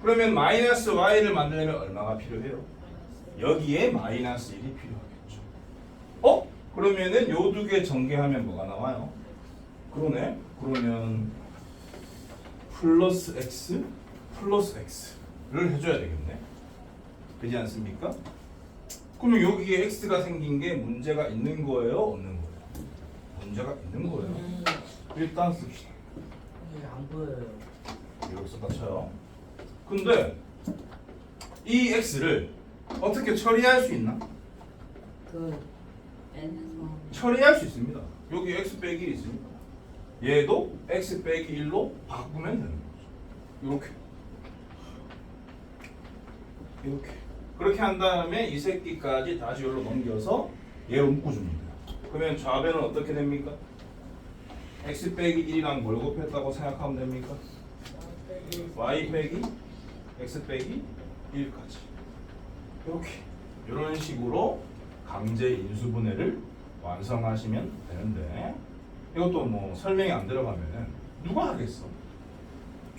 A: 그러면 마이너스 Y를 만들려면 얼마가 필요해요? 여기에 마이너스 1이 필요하겠죠. 그러면은 요 두 개 전개하면 뭐가 나와요? 그러네. 그러면 플러스 X 플러스 X를 해줘야 되겠네. 되지 않습니까? 그러면 여기에 X가 생긴 게 문제가 있는 거예요? 없는 거예요? 문제가 있는 거예요. 일단 씁시다.
B: 이게 안 보여요.
A: 이렇게 썼다 쳐요. 근데 이 X를 어떻게 처리할 수 있나?
E: 그 n에서
A: 처리할 수 있습니다. 여기 x 빼기 1 있으니까 얘도 x 빼기 1로 바꾸면 되는 거죠. 이렇게 그렇게 한 다음에 이 새끼까지 다시 여기로 넘겨서 얘로 묶어줍니다. 그러면 좌변은 어떻게 됩니까? x 빼기 1이랑 뭘 곱했다고 생각하면 됩니까? y 빼기 x 빼기 1까지 이렇게 이런 식으로 강제 인수분해를 완성하시면 되는데 이것도 뭐 설명이 안 들어가면 누가 하겠어?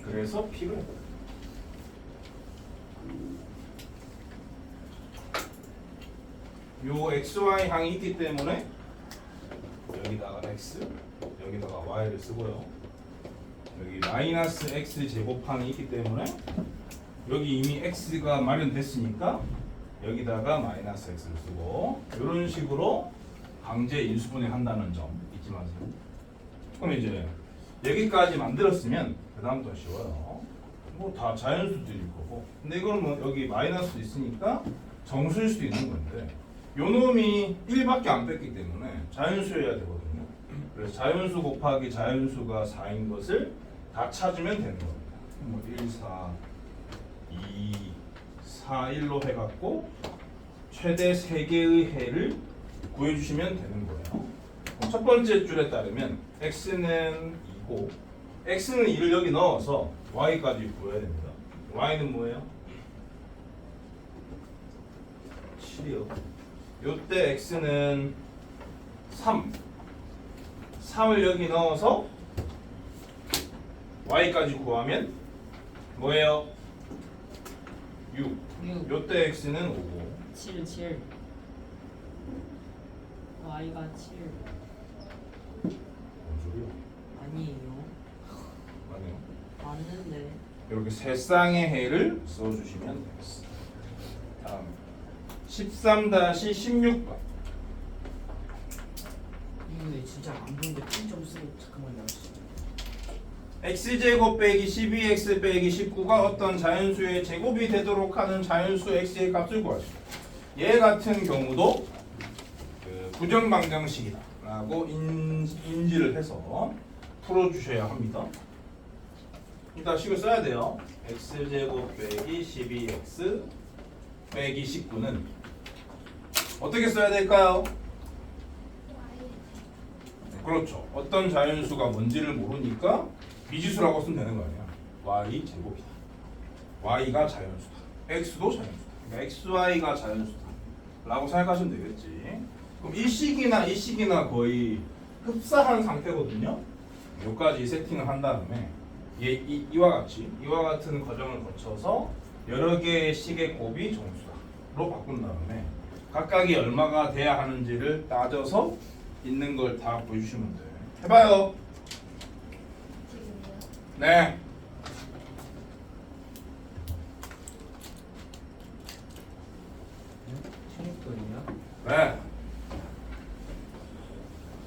A: 그래서 필요해. 요 xy 항이 있기 때문에 여기다가 x 여기다가 y를 쓰고요. 여기 마이너스 x 제곱항이 있기 때문에 여기 이미 x가 마련됐으니까 여기다가 마이너스 x를 쓰고 이런 식으로 강제 인수분해 한다는 점 잊지 마세요. 그럼 이제 여기까지 만들었으면 그 다음부터 쉬워요. 뭐 다 자연수들일 거고. 근데 이거는 뭐 여기 마이너스 있으니까 정수일 수도 있는 건데 요 놈이 1밖에 안 뺐기 때문에 자연수여야 되거든요. 그래서 자연수 곱하기 자연수가 4인 것을 다 찾으면 되는 겁니다. 뭐 1, 4, 2, 4, 1로 해갖고 최대 3개의 해를 구해주시면 되는 거예요. 첫 번째 줄에 따르면 x는 2고 x는 2를 여기 넣어서 y까지 구해야 됩니다. y는 뭐예요? 7이요. 요때 x는 3을 여기 넣어서 y까지 구하면 뭐예요? 6.
E: 6
A: 요때 x는 5고
E: 7 7 y가 7
A: 뭔 소리야?
E: 아니에요.
A: 맞네요.
E: 맞는데
A: 이렇게 세 쌍의 해를 써주시면 되겠습니다. 다음 13-16번.
B: 근데 진짜 안 보는데 핀좀 쓰고 잠깐만요.
A: x제곱 빼기 12x 빼기 19가 어떤 자연수의 제곱이 되도록 하는 자연수 x의 값을 구하시오. 얘 같은 경우도 그 부정방정식이다 라고 인지를 해서 풀어주셔야 합니다. 일단 식을 써야 돼요. x제곱 빼기 12x 빼기 19는 어떻게 써야 될까요? 그렇죠. 어떤 자연수가 뭔지를 모르니까 미지수라고 쓰면 되는 거 아니야. y 제곱이다. y가 자연수다. x도 자연수다. 그러니까 xy가 자연수다. 라고 생각하시면 되겠지. 그럼 이 식이나 거의 흡사한 상태거든요. 여기까지 세팅을 한 다음에 이와 같은 과정을 거쳐서 여러 개의 식의 곱이 정수다로 바꾼 다음에 각각이 얼마가 돼야 하는지를 따져서 있는 걸 다 보여주시면 돼요. 해봐요.
D: 지금요?
A: 네.
B: 신입들이요?
A: 네.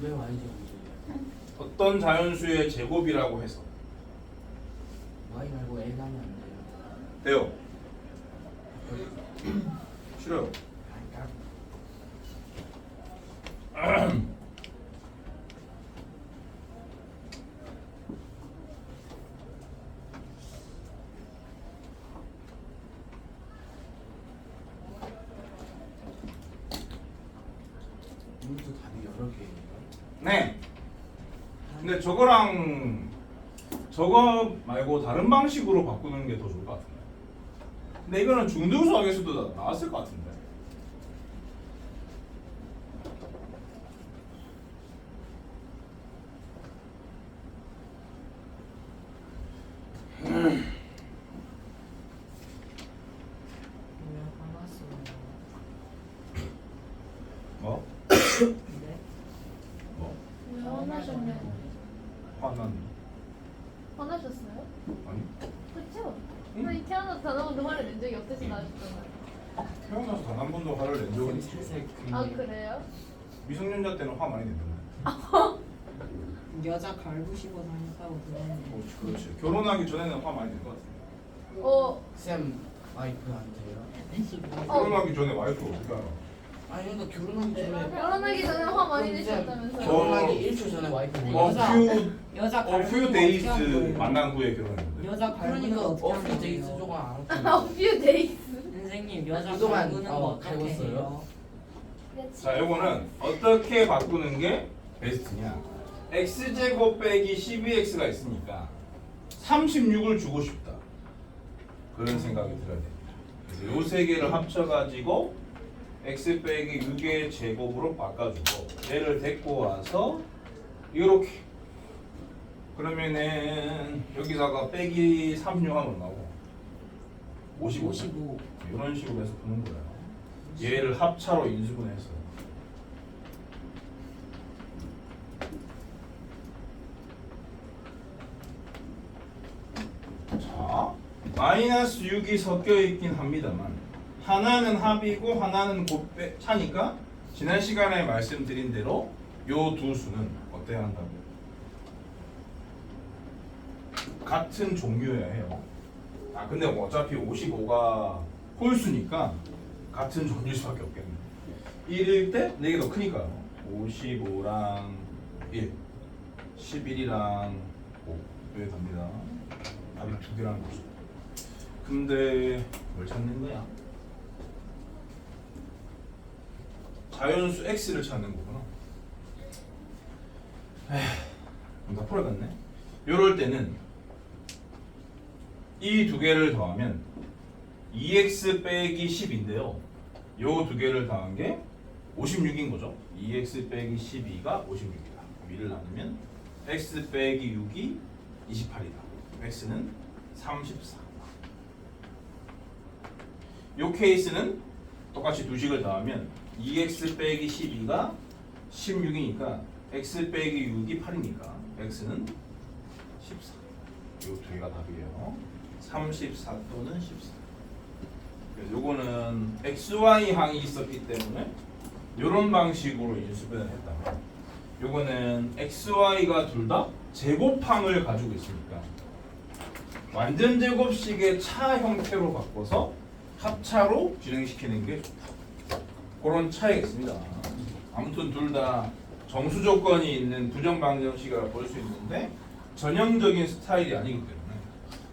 B: 왜 y죠?
A: 어떤 자연수의 제곱이라고 해서
B: y 말고 l 하면 안
A: 돼요.
B: 돼요.
A: 싫어요.
B: 이것도 답이 여러 개예요.
A: 네. 근데 저거랑 저거 말고 다른 방식으로 바꾸는 게 더 좋을 것 같은데. 근데 이거는 중등수학에서도 나왔을 것 같은데.
E: 왜 화났어요?
A: 뭐?
E: 네?
A: 뭐?
C: 왜 화나셨냐고.
A: 화난?
C: 화나셨어요?
A: 아니?
C: 그쵸?
A: 응?
C: 아니 태어나서 단 한 번도 화를 낸 적이 없으신 나셨잖아요.
A: 태어나서 단 한 번도 화를 낸 적은 있어.
C: 아 그래요?
A: 미성년자 때는 화 많이 냈는데.
E: 여자 갈구시고 다녔다고 들었는데
A: 그렇지. 결혼하기 전에는 화 많이 낸 것 같은데.
C: 어
B: 쌤 와이프한테요?
E: NC 뭐
C: 어.
A: 결혼하기 전에 와이프 어떻게 알아?
B: 아니 그러니까 결혼하기 전에
C: 결혼하기 전에 화 많이 내셨다면서요?
B: 결혼하기 1초 전에 와이프
E: 여자
A: a few days 만난 후에 결혼했는데.
E: 여자 갈구는
B: 그러니까
E: 거 어떻게
B: 어플 데이트
E: 하는
B: 조금
E: 거예요?
B: 안
C: 아,
B: 왔고
C: few days.
E: 선생님 여자
B: 그동안,
E: 갈구는 거 어떻게
B: 갈궜어요?
E: 해요?
A: 자, 요거는 어떻게 바꾸는 게 베스트냐? x제곱 빼기 12x가 있으니까 36을 주고 싶다. 그런 생각이 들어야 됩니다. 그래서 요 세 개를 합쳐가지고 x 빼기 6의 제곱으로 바꿔주고 얘를 데리고 와서 이렇게 그러면은 여기다가 빼기 36 하면 나오고 55.
B: 55
A: 이런 식으로 해서 푸는 거예요. 얘를 합차로 인수분해서 자 마이너스 6이 섞여 있긴 합니다만 하나는 합이고 하나는 차니까 지난 시간에 말씀드린 대로 요 두 수는 어때야 한다고? 같은 종류여야 해요. 아 근데 어차피 55가 홀수니까 같은 종류일 수밖에 없겠네. 1일 때 4개 더 크니까요. 55랑 1, 11이랑 5 여기 답니다. 답이 2개라는 거죠. 근데 뭘 찾는 거야? 자연수 x를 찾는 거구나. 에휴, 다 풀어갔네. 요럴 때는 이 두 개를 더하면 2x 빼기 10인데요. 요 두 개를 더한 게 56인 거죠. 2x 빼기 12가 56이다. 위를 나누면 x 빼기 6이 28이다. x는 34. 요 케이스는 똑같이 두 식을 더하면 2x 빼기 12가 16이니까 x 빼기 6이 8이니까 x는 14. 요 두 개가 답이에요. 34 또는 14. 그래서 요거는 xy 항이 있었기 때문에 요런 방식으로 인수분해를 했다면 요거는 xy가 둘 다 제곱항을 가지고 있으니까 완전 제곱식의 차 형태로 바꿔서 합차로 진행시키는 게 좋다. 그런 차이가 있습니다. 아무튼 둘 다 정수 조건이 있는 부정 방정식이라 볼 수 있는데 전형적인 스타일이 아니기 때문에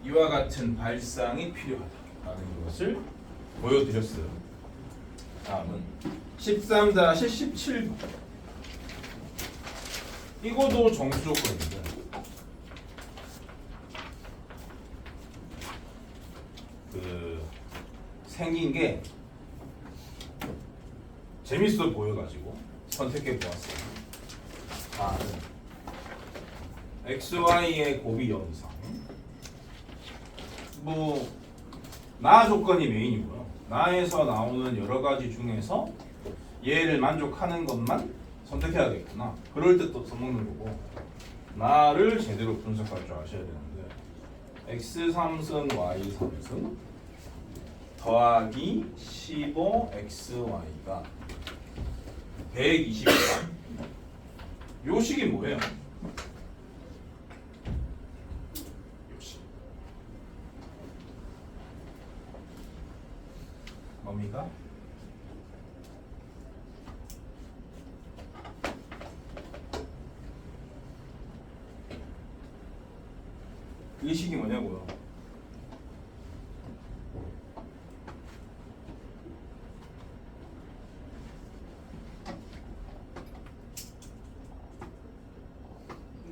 A: 이와 같은 발상이 필요하다라는 것을 보여드렸어요. 다음은 13-17번. 이거도 정수 조건인데 생긴 게 재밌어 보여가지고 선택해 보았어요. 다음은 XY의 곱이 0 이상. 나 조건이 메인이고요. 나에서 나오는 여러 가지 중에서 얘를 만족하는 것만 선택해야겠구나. 그럴 때 또 써먹는 거고 나를 제대로 분석할 줄 아셔야 되는데 x 3승 y 3승 더하기 15xy가 120이다. 요 식이 뭐예요? 요 식. 뭡니까? 이 식이 뭐냐고요?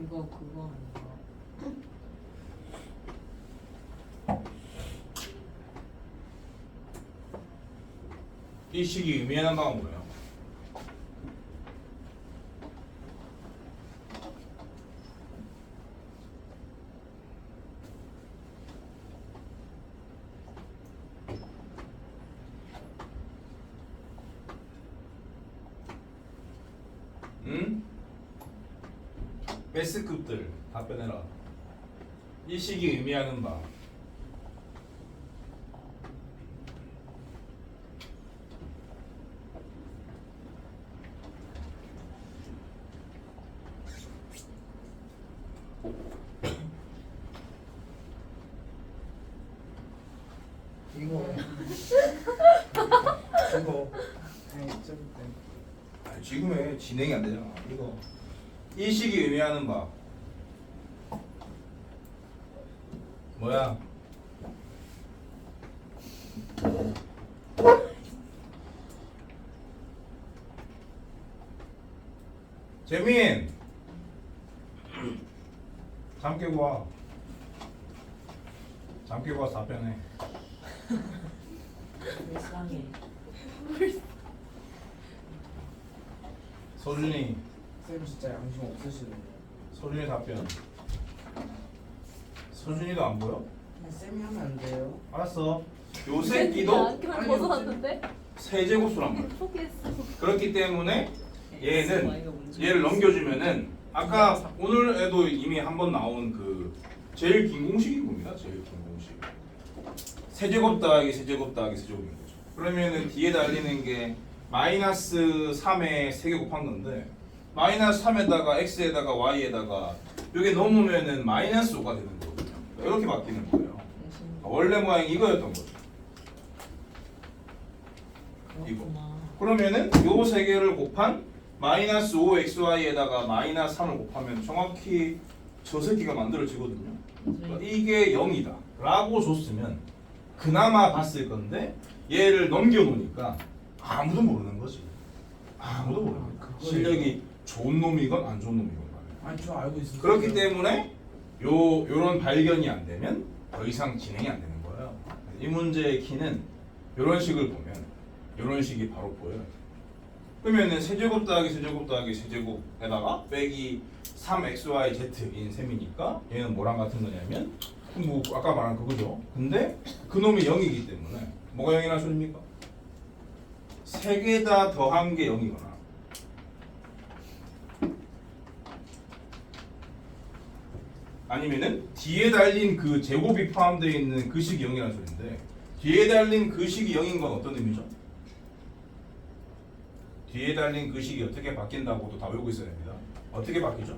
E: 이거 그거 아닌가?
A: 이 식이 의미하는 바가 뭐예요? S급들 답변해라. 이 식이 의미하는 바.
B: 이거 시작부터.
A: 아니, 지금의 진행이 안 되잖아. 이거 이 식이 의미하는 바 뭐야? 재민 잠 깨고 와. 잠 깨고 와서 답변해.
E: 불쌍해.
A: 소준이
B: 쌤 진짜 양심 없으시네요.
A: 소준이 답변. 소준이도 안 보여?
B: 그냥 쌤이 하면 안 돼요.
A: 알았어. 요 새끼도
C: 안경을 벗어놨는데
A: 세제곱수란 말이야.
C: 포기했어.
A: 그렇기 때문에 얘는
E: Xy가 뭔지
A: 얘를 넘겨주면은 아까 오늘에도 이미 한번 나온 그 제일 긴 공식인 겁니다. 제일 긴 공식. 세제곱 더하기 세제곱 더하기 세제곱인 거죠. 그러면은 뒤에 달리는 게 마이너스 3에 3개 곱한 건데 마이너스 3에다가 x에다가 y에다가 이게 넘으면은 마이너스 5가 되는 거거든요. 이렇게 바뀌는 거예요. 원래 모양이 이거였던 거죠. 이거.
E: 그렇구나.
A: 그러면은 요 세 개를 곱한 마이너스 5xy에다가 마이너스 3을 곱하면 정확히 저 새끼가 만들어지거든요. 그러니까 이게 0이다 라고 줬으면 그나마 봤을 건데 얘를 넘겨놓으니까 아무도 모르는 거지. 아무도 모르는 거야. 실력이 좋은 놈이건 안 좋은 놈이건 간에.
B: 아니 저 알고 있어요.
A: 그렇기 때문에 요런 발견이 안 되면 더 이상 진행이 안 되는 거예요. 이 문제의 키는 요런 식을 보면 요런 식이 바로 보여요. 그러면은 세제곱 더하기 세제곱 더하기 세제곱에다가 빼기 3xyz인 셈이니까 얘는 뭐랑 같은 거냐면 뭐 아까 말한 그거죠. 근데 그놈이 0이기 때문에 뭐가 0이라는 소리입니까? 세 개 다 더한 게 0이거나 아니면은 뒤에 달린 그 제곱이 포함되어 있는 그 식이 0이라는 소리인데 뒤에 달린 그 식이 0인 건 어떤 의미죠? 뒤에 달린 그 식이 어떻게 바뀐다고도 다 외우고 있어야 됩니다. 어떻게 바뀌죠?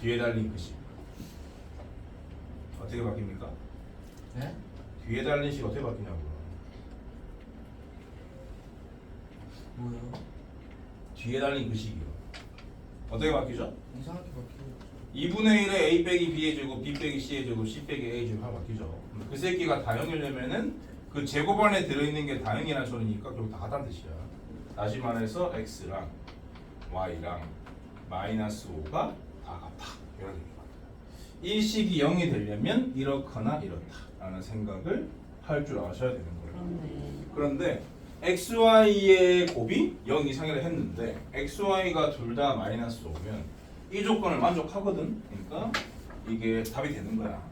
A: 뒤에 달린 그 식 어떻게 바뀝니까?
B: 네?
A: 뒤에 달린 식 어떻게 바뀌냐고요?
B: 뭐요?
A: 뒤에 달린 그 식이요. 어떻게 바뀌죠?
B: 이상하게 바뀌고.
A: 2분의 1에 a 빼기 b의 제곱, b 빼기 c의 제곱, c 빼기 a의 제곱 하면 바뀌죠. 그 새끼가 다형이려면은 그 제곱 안에 들어있는 게 다형이라는 소리니까 결국 다 같다는 뜻이야. 다시 말해서 x랑 y랑 마이너스 5가 다 같다. 이런 얘기입니다. 이 식이 0이 되려면 이렇거나 이렇다라는 생각을 할 줄 아셔야 되는 거예요.
E: 그렇네.
A: 그런데 xy의 곱이 0 이상이라 했는데 xy가 둘 다 마이너스 5면 이 조건을 만족하거든. 그러니까 이게 답이 되는 거야.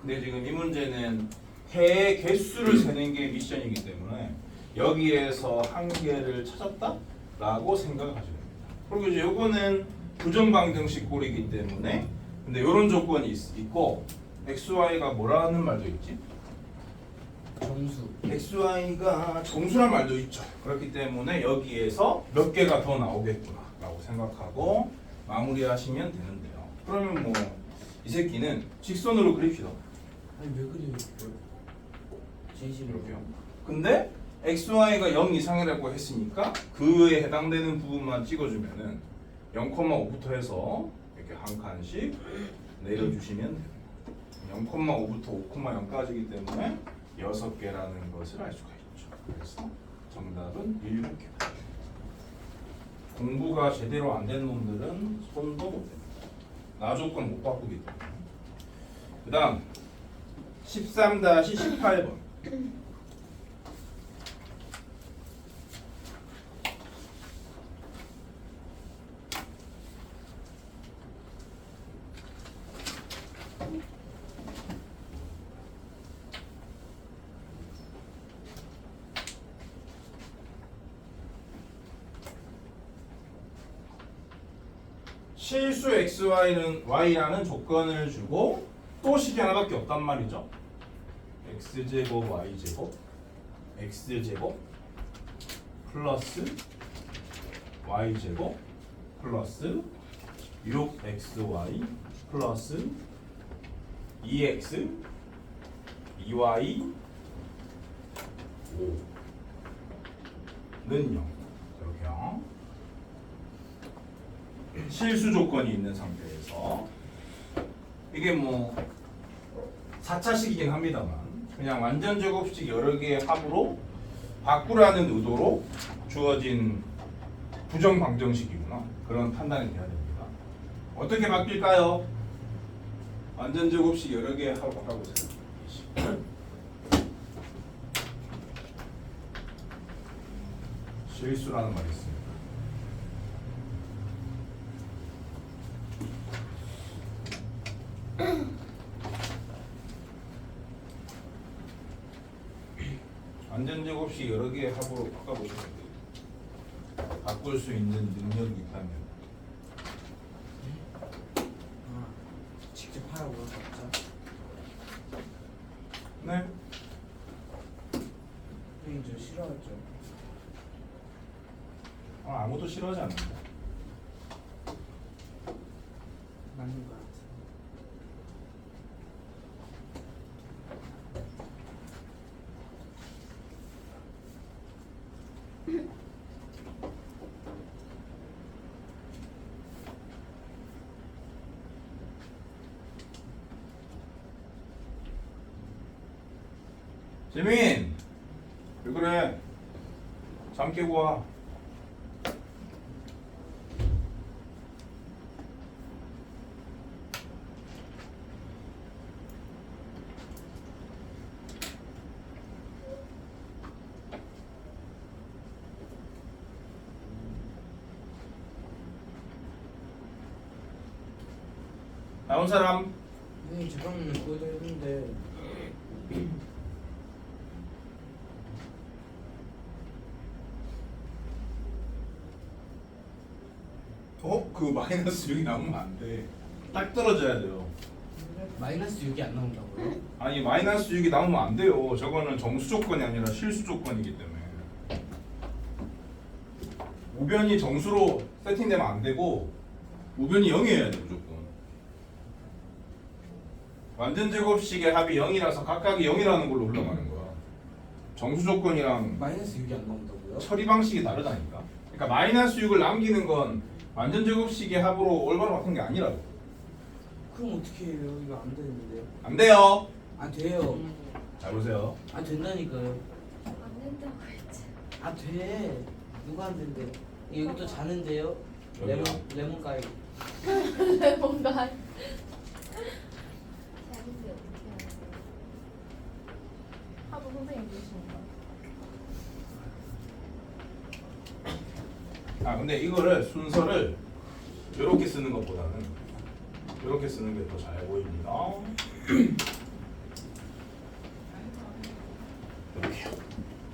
A: 근데 지금 이 문제는 해의 개수를 세는 게 미션이기 때문에 여기에서 한 개를 찾았다라고 생각을 하셔야 됩니다. 그리고 이제 요거는 부정방정식 꼴이기 때문에 근데 이런 조건이 있고 xy가 뭐라는 말도 있지?
B: 정수.
A: xy가 정수란 말도 있죠. 그렇기 때문에 여기에서 몇 개가 더 나오겠구나라고 생각하고 마무리하시면 되는데요. 그러면 뭐 이 새끼는 직선으로 그립시다.
B: 아니 왜 그래요? 진심으로.
A: 이렇게요. 근데 xy가 0 이상이라고 했으니까 그에 해당되는 부분만 찍어주면은 0,5부터 해서 이렇게 한 칸씩 내려주시면 됩니다. 0,5부터 5,0까지이기 때문에 6개라는 것을 알 수가 있죠. 그래서 정답은 7개다. 공부가 제대로 안 된 놈들은 손도 못 댑니다. 나 조건 못 바꾸기 때문에. 그 다음 13-18번. 실수 y라는 조건을 주고 또 식이 하나밖에 없단 말이죠. x제곱 y제곱 x제곱 플러스 y제곱 플러스 6xy 플러스 2x 2y 5는 0 실수 조건이 있는 상태에서 이게 뭐 4차식이긴 합니다만 그냥 완전 제곱식 여러 개의 합으로 바꾸라는 의도로 주어진 부정 방정식이구나. 그런 판단이 돼야 됩니다. 어떻게 바뀔까요? 완전 제곱식 여러 개의 합으로 바꿔보세요. 실수라는 말이 있습니다. 완전 제곱식 여러 개의 합으로 바꿔보시면 돼요. 바꿀 수 있는 능력이 있다면.
B: 직접 하라고 그러셨죠?
A: 네.
B: 선생님 저 싫어하죠.
A: 아무도 싫어하지 않는다.
B: 맞는 것 같아.
A: 재민! 왜 그래? 잠 깨고 와. 나온 사람?
B: 선생님 잠깐만요. 그거 했는데
A: 그 마이너스 6이 나오면 안 돼. 딱 떨어져야 돼요.
B: 마이너스 6이 안 나온다고요?
A: 아니 마이너스 6이 나오면 안 돼요. 저거는 정수 조건이 아니라 실수 조건이기 때문에. 우변이 정수로 세팅되면 안 되고 우변이 0이어야 돼 무조건. 완전 제곱식의 합이 0이라서 각각이 0이라는 걸로 흘러가는 거야. 정수 조건이랑
B: 마이너스 6이 안 나온다고요?
A: 처리 방식이 다르다니까. 그러니까 마이너스 6을 남기는 건 완전 제곱식의 합으로 올바로 바꾼 게 아니라고.
B: 그럼 어떻게 해요? 이거 안 되는데요?
A: 안 돼요.
B: 안 돼요.
A: 자 보세요.
B: 안 된다니까요.
D: 안 된다고 했지.
B: 아 돼. 누가 안 된대? 여기 또 자는데요?
A: 여기요?
B: 레몬 가위.
C: 뭔가
D: 자는데 어떻게 하는 거야?
C: 하도 선생님 계시니까.
A: 근데 이거를 순서를 이렇게 쓰는 것보다는 이렇게 쓰는 게 더 잘 보입니다.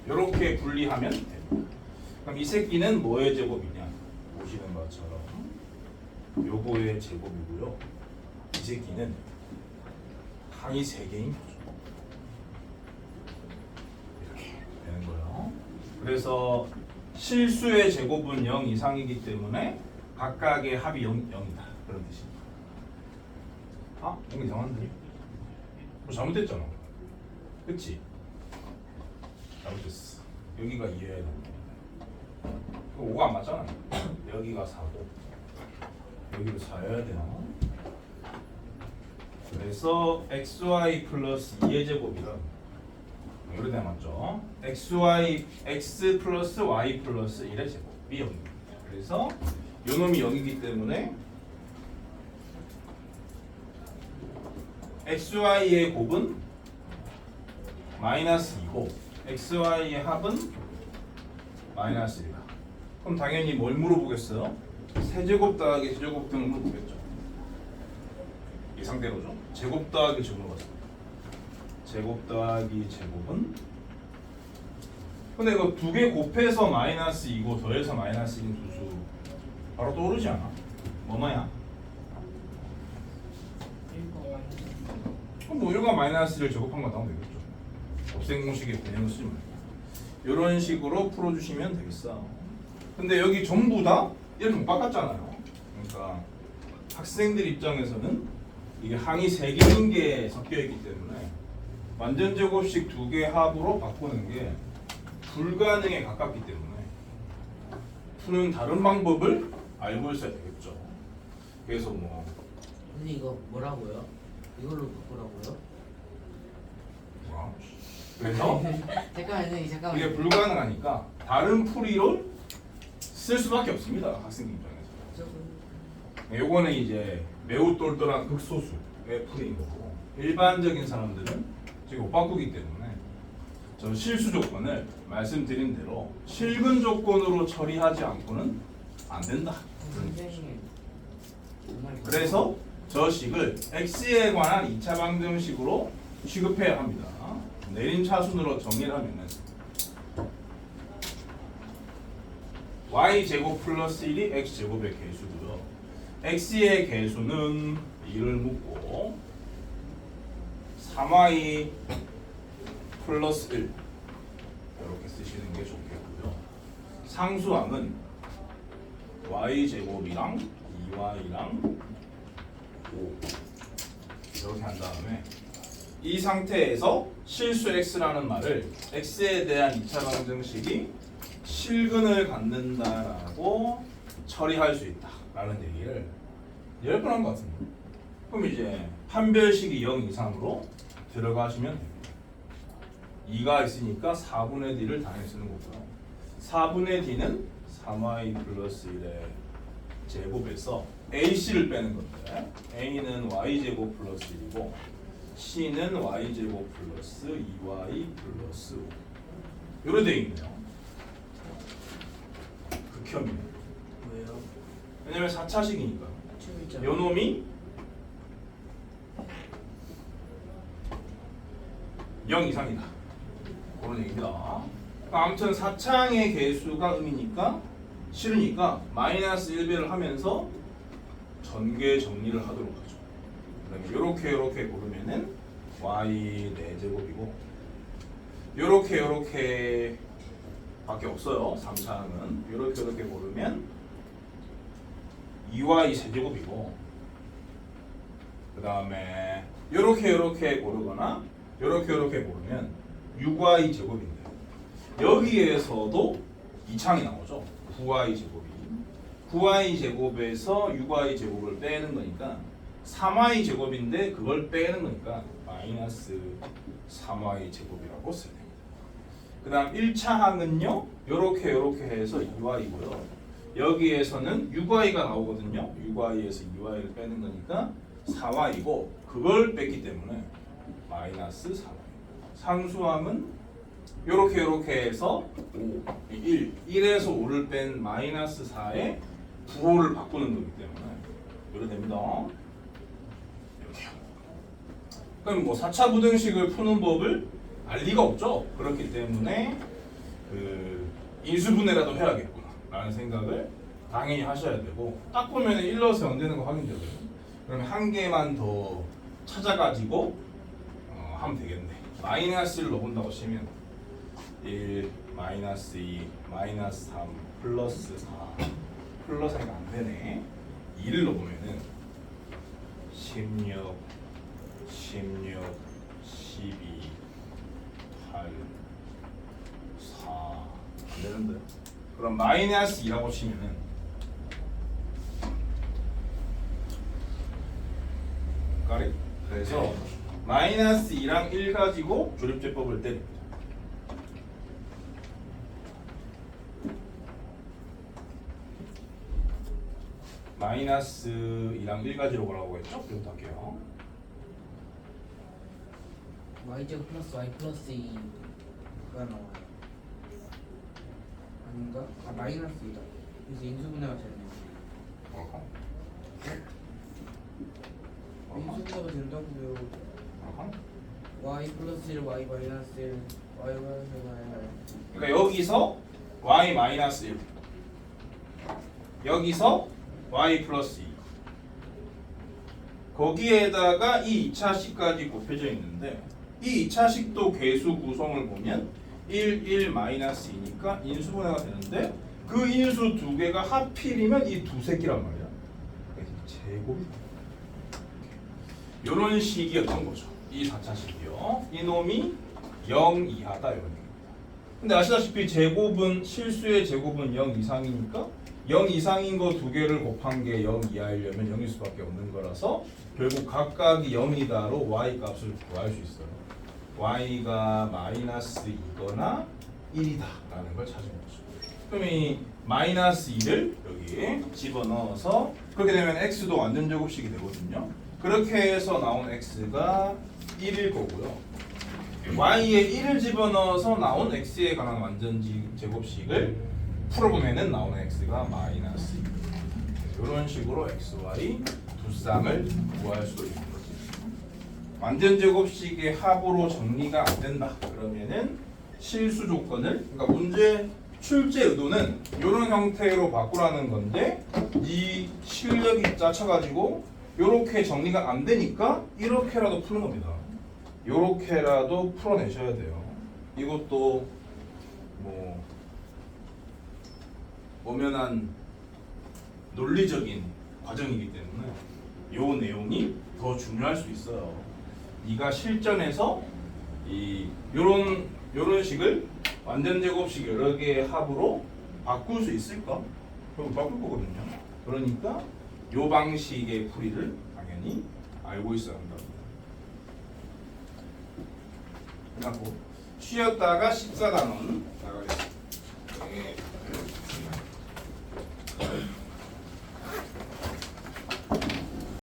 A: 이렇게 분리하면 됩니다. 그럼 이 새끼는 뭐의 제곱이냐? 보시는 것처럼 요거의 제곱이고요. 이 새끼는 항이 3개인 거죠. 이렇게 되는 거예요. 그래서 실수의 제곱은 0 이상이기 때문에 각각의 합이 0이다. 그런 뜻입니다. 뭔가 이상한데? 잘못됐잖아. 그치? 잘못됐어. 여기가 2여야 되는데 5가 안 맞잖아. 여기가 4고 여기도 4여야 되나? 그래서 xy 플러스 2의 제곱이란 이렇게 맞죠? x 플러스 y 플러스 1의 제곱이 0입니다. 그래서 요 놈이 0이기 때문에 xy의 곱은 마이너스 2고 xy의 합은 마이너스 1이다. 그럼 당연히 뭘 물어보겠어요? 세제곱 더하기 세제곱 등을 물어보겠죠. 이 상태로죠. 제곱 더하기 제곱을 물어봤습니다. 제곱 더하기 제곱은 근데 이거 2개 곱해서 마이너스 2고 더해서 마이너스 1인 두수 바로 떠오르지 않아? 뭐뭐야?
B: 1번
A: 그럼 뭐 1과 마이너스 1을 제곱한 거 나오면 되겠죠. 곱셈 공식의 개념을 쓰지 말고 이런 식으로 풀어주시면 되겠어. 근데 여기 전부 다 이렇게 못 바꿨잖아요. 그러니까 학생들 입장에서는 이게 항이 3개인 게 섞여있기 때문에 완전 제곱식 2개 합으로 바꾸는 게 불가능에 가깝기 때문에 푸는 다른 방법을 알고 있어야 되겠죠. 계속 뭐
B: 근데 이거 뭐라고요? 이걸로 바꾸라고요?
A: 뭐야? 그래서
B: 잠깐만요.
A: 이게 불가능하니까 다른 풀이를 쓸 수밖에 없습니다. 학생 입장에서. 요거는 이제 매우 똘똘한 극소수의 풀이인 거고 일반적인 사람들은 지금 못 바꾸기 때문에 저 실수 조건을 말씀드린 대로 실근 조건으로 처리하지 않고는 안 된다.
B: 선생님 정말
A: 그래서 저 식을 x에 관한 2차 방정식으로 취급해야 합니다. 내림차순으로 정리를 하면은 y제곱 플러스 1이 x제곱의 개수고요. x의 개수는 2를 묻고 3y 플러스 1 이렇게 쓰시는 게 좋겠고요. 상수함은 y제곱이랑 2y랑 5 이렇게 한 다음에 이 상태에서 실수 x라는 말을 x에 대한 2차 방정식이 실근을 갖는다라고 처리할 수 있다라는 얘기를 10번 한 것 같습니다. 그럼 이제 판별식이 0 이상으로 들어가시면 됩니다. 2가 있으니까 4분의 d를 당연히 쓰는 거고요. 4분의 d는 3y 플러스 1의 제곱에서 ac를 빼는 건데 a는 y제곱 플러스 1이고 c는 y제곱 플러스 2y 플러스 5 요래 돼 있네요. 극혐이네.
B: 왜요?
A: 왜냐면 4차식이니까
B: 추일자
A: 요 놈이 0 이상이다 그런 얘기입니다. 그러니까 아무튼 4창의 개수가 음이니까 싫으니까 마이너스 1배를 하면서 전개 정리를 하도록 하죠. 그다음에 요렇게 고르면은 y 4제곱이고 요렇게 밖에 없어요. 3차는 요렇게 고르면 2y 세제곱이고 그 다음에 요렇게 고르거나 요렇게 고르면 6y 제곱인데 여기에서도 2창이 나오죠. 9y 제곱이 9y 제곱에서 6y 제곱을 빼는 거니까 3y 제곱인데 그걸 빼는 거니까 마이너스 3y 제곱이라고 써야 됩니다. 그 다음 1차 항은요 요렇게 해서 2y고요 여기에서는 6y가 나오거든요. 6y에서 2y를 빼는 거니까 4y고 그걸 뺐기 때문에 마이너스 4y. 상수함은 요렇게 해서 5, 1에서 5를 뺀 마이너스 4에 9호를 바꾸는 거기 때문에 이래 됩니다. 이렇게요. 그럼 뭐 4차 부등식을 푸는 법을 알 리가 없죠. 그렇기 때문에 그 인수분해라도 해야겠구나 라는 생각을 당연히 하셔야 되고 딱 보면 1 넣어서 0 되는 거 확인되거든요. 그러면 한 개만 더 찾아가지고 하면 되겠네. 마이너스 1 넣어본다고 치면 1, 마이너스 2, 마이너스 3, 플러스 4 플러스가 안 되네. 2를 넣어보면은 16, 12, 8, 4 안 되는데. 그럼 마이너스 2라고 치면은 까리? 그래서 마이너스 2랑 1 가지고 조립제법을 때립니다. 마이너스 2랑 1 가지로 뭐라고 했죠? 이것도 할게요.
B: y제곱 플러스 y 플러스 2가 나와요. 아닌가? 아 마이너스 2다. 그래서 인수분해가 되네요.
A: 어허.
B: 인수분해가 된다고요.
A: 어허.
B: y 플러스 1, y 마이너스 1, y 마이너스 1.
A: 그러니까 여기서 y 마이너스 1 여기서 y 플러스 2 거기에다가 이 2차식까지 곱해져 있는데 이 2차식도 개수 구성을 보면 1, 1, 마이너스 2니까 인수분해가 되는데 그 인수 두 개가 하필이면 이 두 새끼란 말이야. 그래서 제곱이 이런 식이었던 거죠. 이 4차식이요. 이놈이 0 이하다 이런 얘기입니다. 근데 아시다시피 제곱은 실수의 제곱은 0 이상이니까 0 이상인 거 두 개를 곱한 게 0 이하이려면 0일 수밖에 없는 거라서 결국 각각이 0이다로 y 값을 구할 수 있어요. y가 마이너스 2거나 1이다 라는 걸 찾은 거죠. 그럼 이 마이너스 2를 여기에 집어넣어서 그렇게 되면 x도 완전 제곱식이 되거든요. 그렇게 해서 나온 x가 1일 거고요. y에 1을 집어넣어서 나온 x에 관한 완전 제곱식을 풀어보면은 나오는 x가 마이너스 2. 이런 식으로 x, y 두 쌍을 구할 수도 있는 거죠. 완전 제곱식의 합으로 정리가 안 된다. 그러면은 실수 조건을, 그러니까 문제 출제 의도는 이런 형태로 바꾸라는 건데 이 실력이 짜쳐가지고 이렇게 정리가 안 되니까 이렇게라도 푸는 겁니다. 이렇게라도 풀어내셔야 돼요. 이것도 뭐 엄연한 논리적인 과정이기 때문에 요 내용이 더 중요할 수 있어요. 네가 실전에서 요런 식을 완전 제곱식 여러 개의 합으로 바꿀 수 있을까? 그럼 바꿀 거거든요. 그러니까 요 방식의 풀이를 당연히 알고 있어야 한다. 끝났고 쉬었다가 14단원 나가겠습니다.